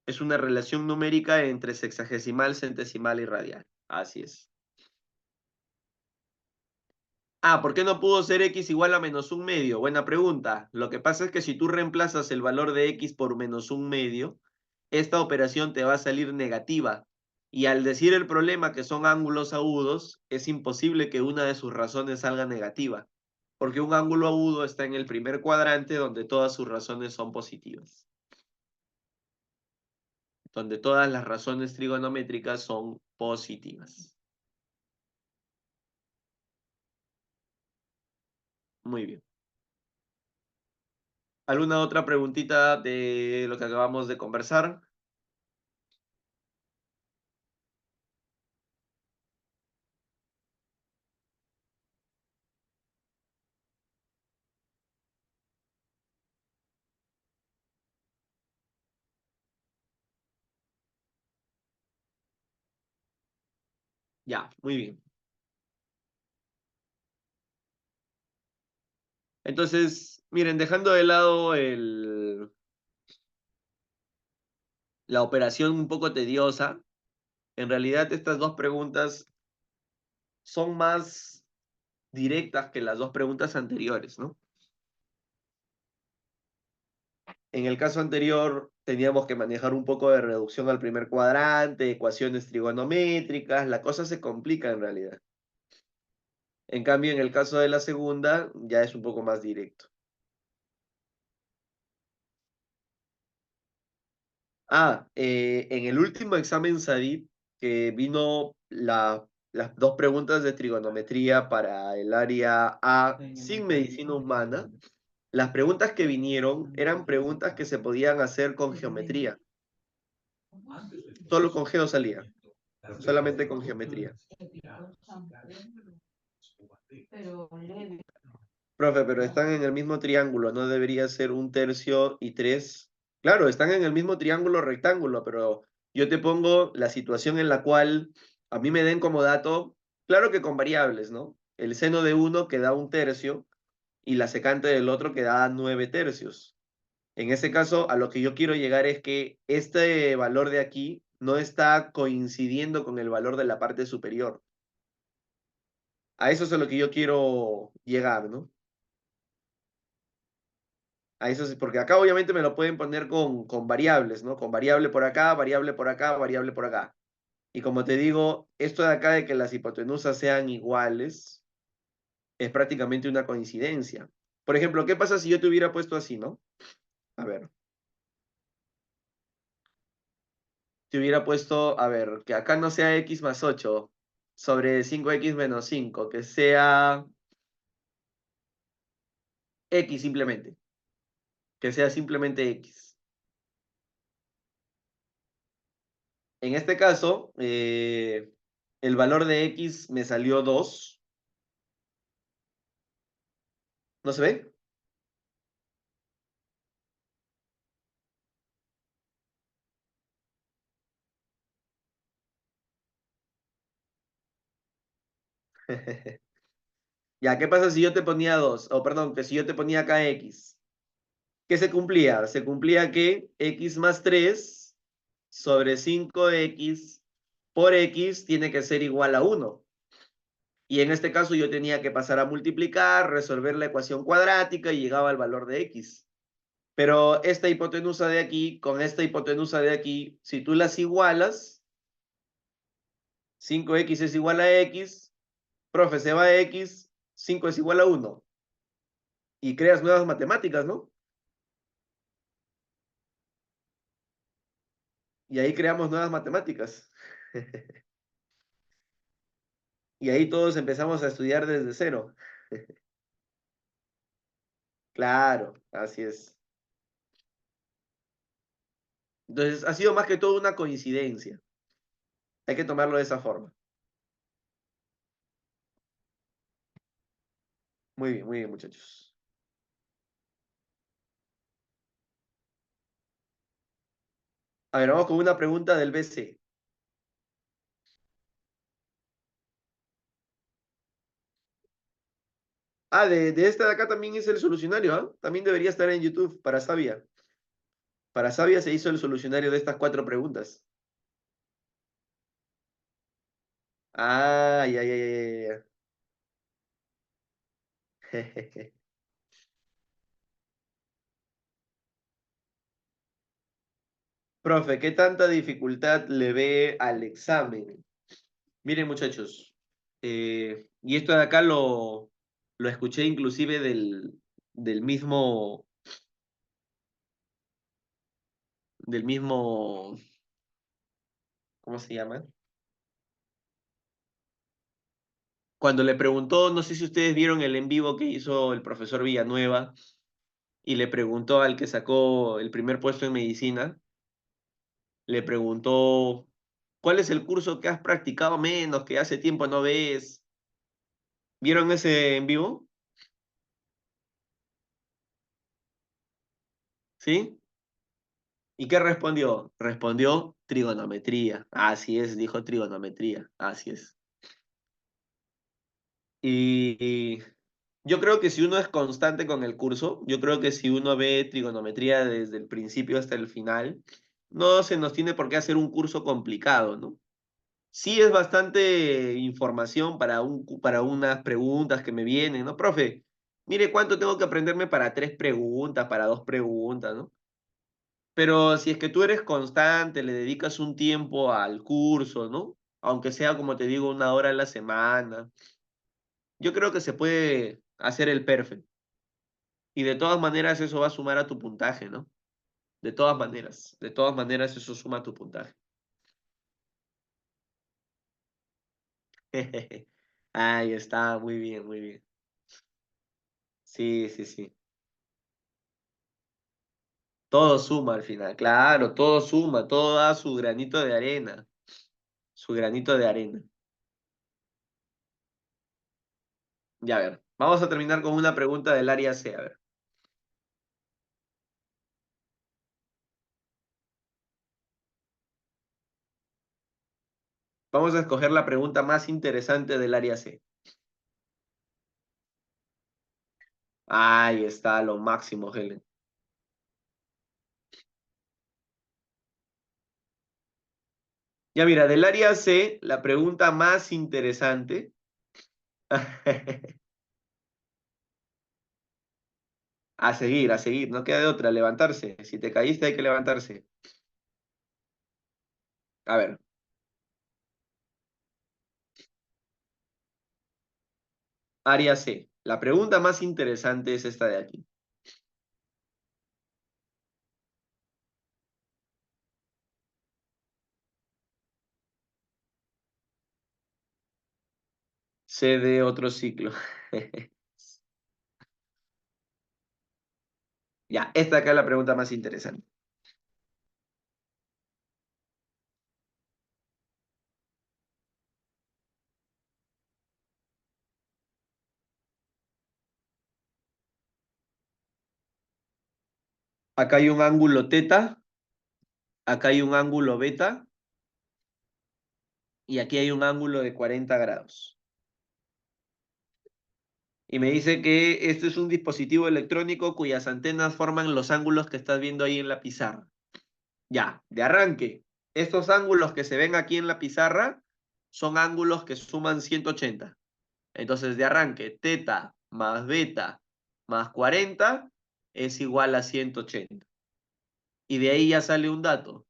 Es una relación numérica entre sexagesimal, centesimal y radial. Así es. Ah, ¿por qué no pudo ser x igual a menos un medio? Buena pregunta. Lo que pasa es que si tú reemplazas el valor de x por menos un medio, esta operación te va a salir negativa. Y al decir el problema que son ángulos agudos, es imposible que una de sus razones salga negativa, porque un ángulo agudo está en el primer cuadrante donde todas sus razones son positivas, donde todas las razones trigonométricas son positivas. Muy bien. ¿Alguna otra preguntita de lo que acabamos de conversar? Ya, muy bien. Entonces, miren, dejando de lado la operación un poco tediosa, en realidad estas dos preguntas son más directas que las dos preguntas anteriores, ¿no? En el caso anterior teníamos que manejar un poco de reducción al primer cuadrante, ecuaciones trigonométricas, la cosa se complica en realidad. En cambio, en el caso de la segunda, ya es un poco más directo. En el último examen SADIP, que vino las dos preguntas de trigonometría para el área A sin medicina humana, las preguntas que vinieron eran preguntas que se podían hacer con geometría. Solo con geo salía, solamente con geometría. Profe, pero están en el mismo triángulo, ¿no debería ser un tercio y tres? Claro, están en el mismo triángulo rectángulo, pero yo te pongo la situación en la cual a mí me den como dato, claro que con variables, ¿no? El seno de uno que da un tercio y la secante del otro que da 9 tercios. En ese caso, a lo que yo quiero llegar es que este valor de aquí no está coincidiendo con el valor de la parte superior. A eso es a lo que yo quiero llegar, ¿no? A eso sí, porque acá obviamente me lo pueden poner con variables, ¿no? Con variable por acá, variable por acá, variable por acá. Y como te digo, esto de acá de que las hipotenusas sean iguales es prácticamente una coincidencia. Por ejemplo, ¿qué pasa si yo te hubiera puesto así, ¿no? A ver, te hubiera puesto, a ver, que acá no sea x más 8 sobre 5x menos 5, que sea x simplemente, que sea simplemente x. En este caso, el valor de x me salió 2. ¿No se ve? Ya, ¿qué pasa si yo te ponía 2? O perdón, que si yo te ponía acá x. ¿Qué se cumplía? Se cumplía que x más 3 sobre 5x por x tiene que ser igual a 1. Y en este caso yo tenía que pasar a multiplicar, resolver la ecuación cuadrática y llegaba al valor de x. Pero esta hipotenusa de aquí con esta hipotenusa de aquí, si tú las igualas, 5x es igual a x, profe, se va a x, 5 es igual a 1. Y creas nuevas matemáticas, ¿no? Y ahí creamos nuevas matemáticas. Y ahí todos empezamos a estudiar desde cero. Claro, así es. Entonces, ha sido más que todo una coincidencia. Hay que tomarlo de esa forma. Muy bien, muchachos. A ver, vamos con una pregunta del BC. De esta de acá también es el solucionario, ¿ah? También debería estar en YouTube para Sabia. Para Sabia se hizo el solucionario de estas 4 preguntas. Ya. Profe, ¿qué tanta dificultad le ve al examen? Miren, muchachos, y esto de acá lo escuché inclusive del mismo, ¿cómo se llama? Cuando le preguntó, no sé si ustedes vieron el en vivo que hizo el profesor Villanueva y le preguntó al que sacó el primer puesto en medicina, le preguntó, ¿cuál es el curso que has practicado menos, que hace tiempo no ves? ¿Vieron ese en vivo? ¿Sí? ¿Y qué respondió? Respondió trigonometría. Así es, dijo trigonometría. Así es. Y Yo creo que si uno es constante con el curso, yo creo que si uno ve trigonometría desde el principio hasta el final, no se nos tiene por qué hacer un curso complicado, ¿no? Sí es bastante información para unas preguntas que me vienen, ¿no? Profe, mire cuánto tengo que aprenderme para 3 preguntas, para 2 preguntas, ¿no? Pero si es que tú eres constante, le dedicas un tiempo al curso, ¿no? Aunque sea, como te digo, 1 hora a la semana, yo creo que se puede hacer el perfecto. Y de todas maneras eso va a sumar a tu puntaje, ¿no? De todas maneras eso suma a tu puntaje. Ahí está, muy bien, muy bien. Sí, sí, sí. Todo suma al final, claro, todo suma, todo da su granito de arena, su granito de arena. Ya, a ver, vamos a terminar con una pregunta del área C, a ver. Vamos a escoger la pregunta más interesante del área C. Ahí está, lo máximo, Helen. Ya mira, del área C, la pregunta más interesante. A seguir, no queda de otra, levantarse. Si te caíste hay que levantarse. A ver, área C. La pregunta más interesante es esta de aquí. C de otro ciclo. Ya, esta acá es la pregunta más interesante. Acá hay un ángulo teta, acá hay un ángulo beta y aquí hay un ángulo de 40 grados. Y me dice que este es un dispositivo electrónico cuyas antenas forman los ángulos que estás viendo ahí en la pizarra. Ya, de arranque, estos ángulos que se ven aquí en la pizarra son ángulos que suman 180. Entonces, de arranque, teta más beta más 40 es igual a 180. Y de ahí ya sale un dato.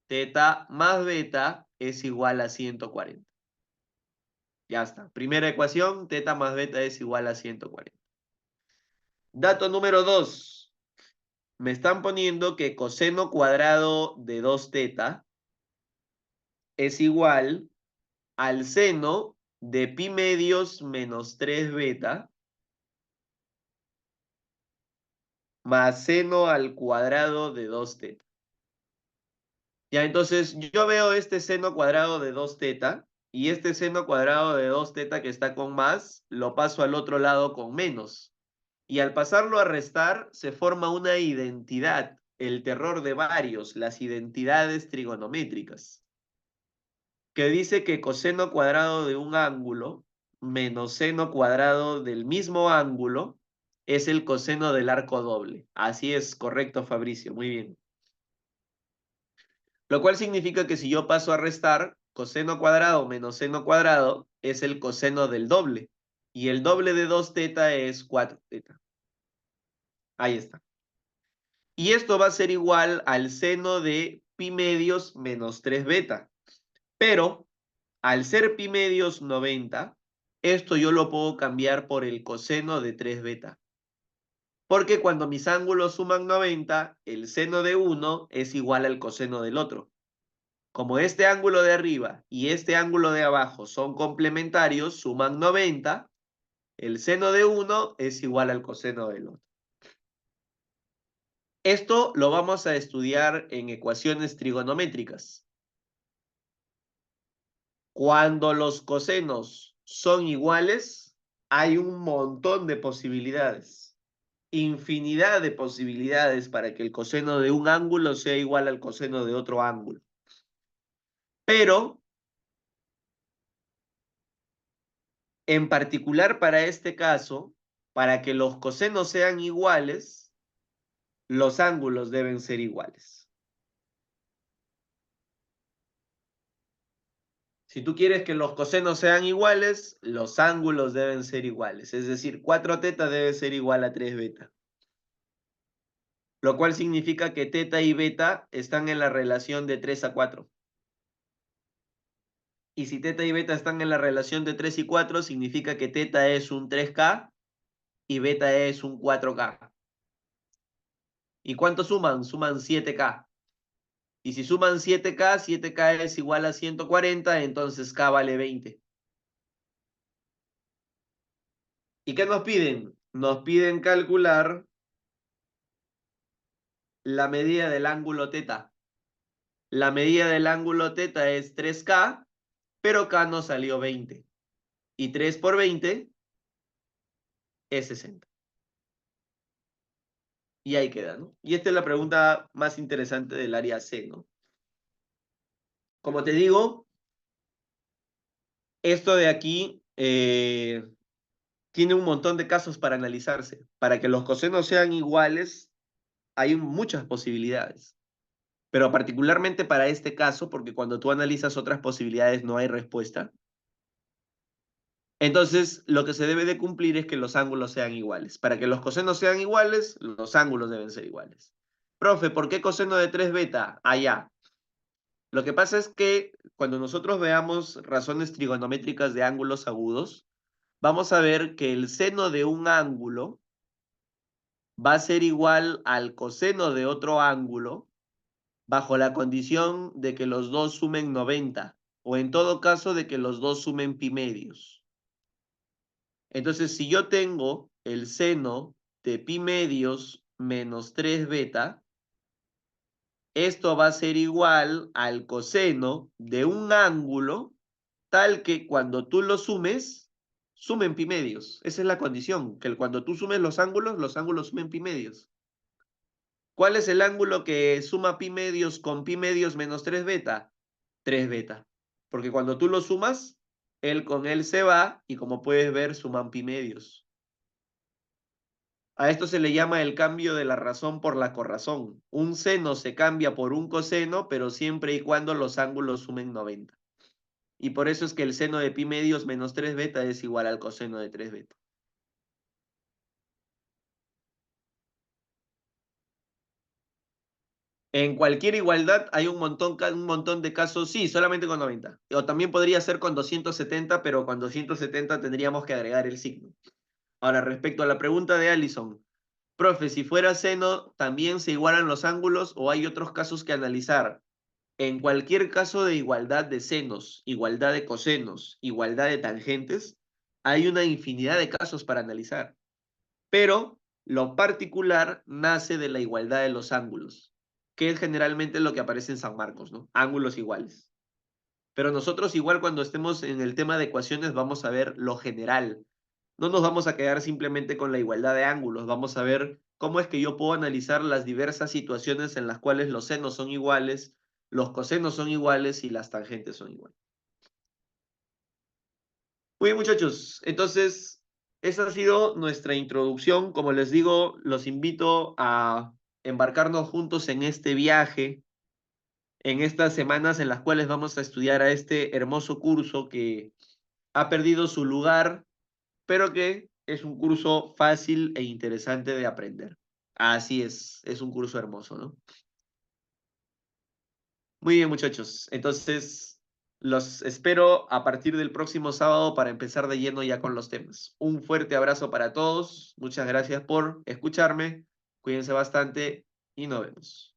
Teta más beta es igual a 140. Ya está. Primera ecuación, teta más beta es igual a 140. Dato número 2. Me están poniendo que coseno cuadrado de 2 teta es igual al seno de pi medios menos 3 beta más seno al cuadrado de 2 teta. Ya, entonces yo veo este seno cuadrado de 2 teta y este seno cuadrado de 2 teta que está con más, lo paso al otro lado con menos. Y al pasarlo a restar, se forma una identidad, el terror de varios, las identidades trigonométricas, que dice que coseno cuadrado de un ángulo menos seno cuadrado del mismo ángulo es el coseno del arco doble. Así es, correcto, Fabricio, muy bien. Lo cual significa que si yo paso a restar, coseno cuadrado menos seno cuadrado es el coseno del doble. Y el doble de 2 teta es 4 teta. Ahí está. Y esto va a ser igual al seno de pi medios menos 3 beta. Pero al ser pi medios 90, esto yo lo puedo cambiar por el coseno de 3 beta. Porque cuando mis ángulos suman 90, el seno de uno es igual al coseno del otro. Como este ángulo de arriba y este ángulo de abajo son complementarios, suman 90, el seno de uno es igual al coseno del otro. Esto lo vamos a estudiar en ecuaciones trigonométricas. Cuando los cosenos son iguales, hay un montón de posibilidades, infinidad de posibilidades para que el coseno de un ángulo sea igual al coseno de otro ángulo. Pero, en particular para este caso, para que los cosenos sean iguales, los ángulos deben ser iguales. Si tú quieres que los cosenos sean iguales, los ángulos deben ser iguales. Es decir, 4θ debe ser igual a 3β. Lo cual significa que θ y β están en la relación de 3:4. Y si θ y β están en la relación de 3 y 4, significa que θ es un 3K y β es un 4K. ¿Y cuánto suman? Suman 7K. Y si suman 7K, 7K es igual a 140, entonces K vale 20. ¿Y qué nos piden? Nos piden calcular la medida del ángulo θ. La medida del ángulo θ es 3K, pero K nos salió 20. Y 3 por 20 es 60. Y ahí queda, ¿no? Y esta es la pregunta más interesante del área C, ¿no? Como te digo, esto de aquí tiene un montón de casos para analizarse. Para que los cosenos sean iguales, hay muchas posibilidades. Pero particularmente para este caso, porque cuando tú analizas otras posibilidades no hay respuesta. Entonces, lo que se debe de cumplir es que los ángulos sean iguales. Para que los cosenos sean iguales, los ángulos deben ser iguales. Profe, ¿por qué coseno de 3β? Allá. Lo que pasa es que cuando nosotros veamos razones trigonométricas de ángulos agudos, vamos a ver que el seno de un ángulo va a ser igual al coseno de otro ángulo bajo la condición de que los dos sumen 90, o en todo caso de que los dos sumen pi medios. Entonces, si yo tengo el seno de pi medios menos 3β, esto va a ser igual al coseno de un ángulo tal que cuando tú lo sumes, sumen pi medios. Esa es la condición, que cuando tú sumes los ángulos sumen pi medios. ¿Cuál es el ángulo que suma pi medios con pi medios menos 3β? 3β. Porque cuando tú lo sumas, él con él se va y como puedes ver, suman pi medios. A esto se le llama el cambio de la razón por la corrazón. Un seno se cambia por un coseno, pero siempre y cuando los ángulos sumen 90. Y por eso es que el seno de pi medios menos 3β es igual al coseno de 3β. En cualquier igualdad hay un montón de casos, sí, solamente con 90. O también podría ser con 270, pero con 270 tendríamos que agregar el signo. Ahora, respecto a la pregunta de Allison, profe, si fuera seno, ¿también se igualan los ángulos o hay otros casos que analizar? En cualquier caso de igualdad de senos, igualdad de cosenos, igualdad de tangentes, hay una infinidad de casos para analizar. Pero lo particular nace de la igualdad de los ángulos, que es generalmente lo que aparece en San Marcos, ¿no? Ángulos iguales. Pero nosotros igual cuando estemos en el tema de ecuaciones vamos a ver lo general. No nos vamos a quedar simplemente con la igualdad de ángulos, vamos a ver cómo es que yo puedo analizar las diversas situaciones en las cuales los senos son iguales, los cosenos son iguales y las tangentes son iguales. Muy bien, muchachos. Entonces, esa ha sido nuestra introducción. Como les digo, los invito a embarcarnos juntos en este viaje, en estas semanas en las cuales vamos a estudiar a este hermoso curso que ha perdido su lugar, pero que es un curso fácil e interesante de aprender. Así es un curso hermoso, ¿no? Muy bien, muchachos. Entonces, los espero a partir del próximo sábado para empezar de lleno ya con los temas. Un fuerte abrazo para todos. Muchas gracias por escucharme. Cuídense bastante y nos vemos.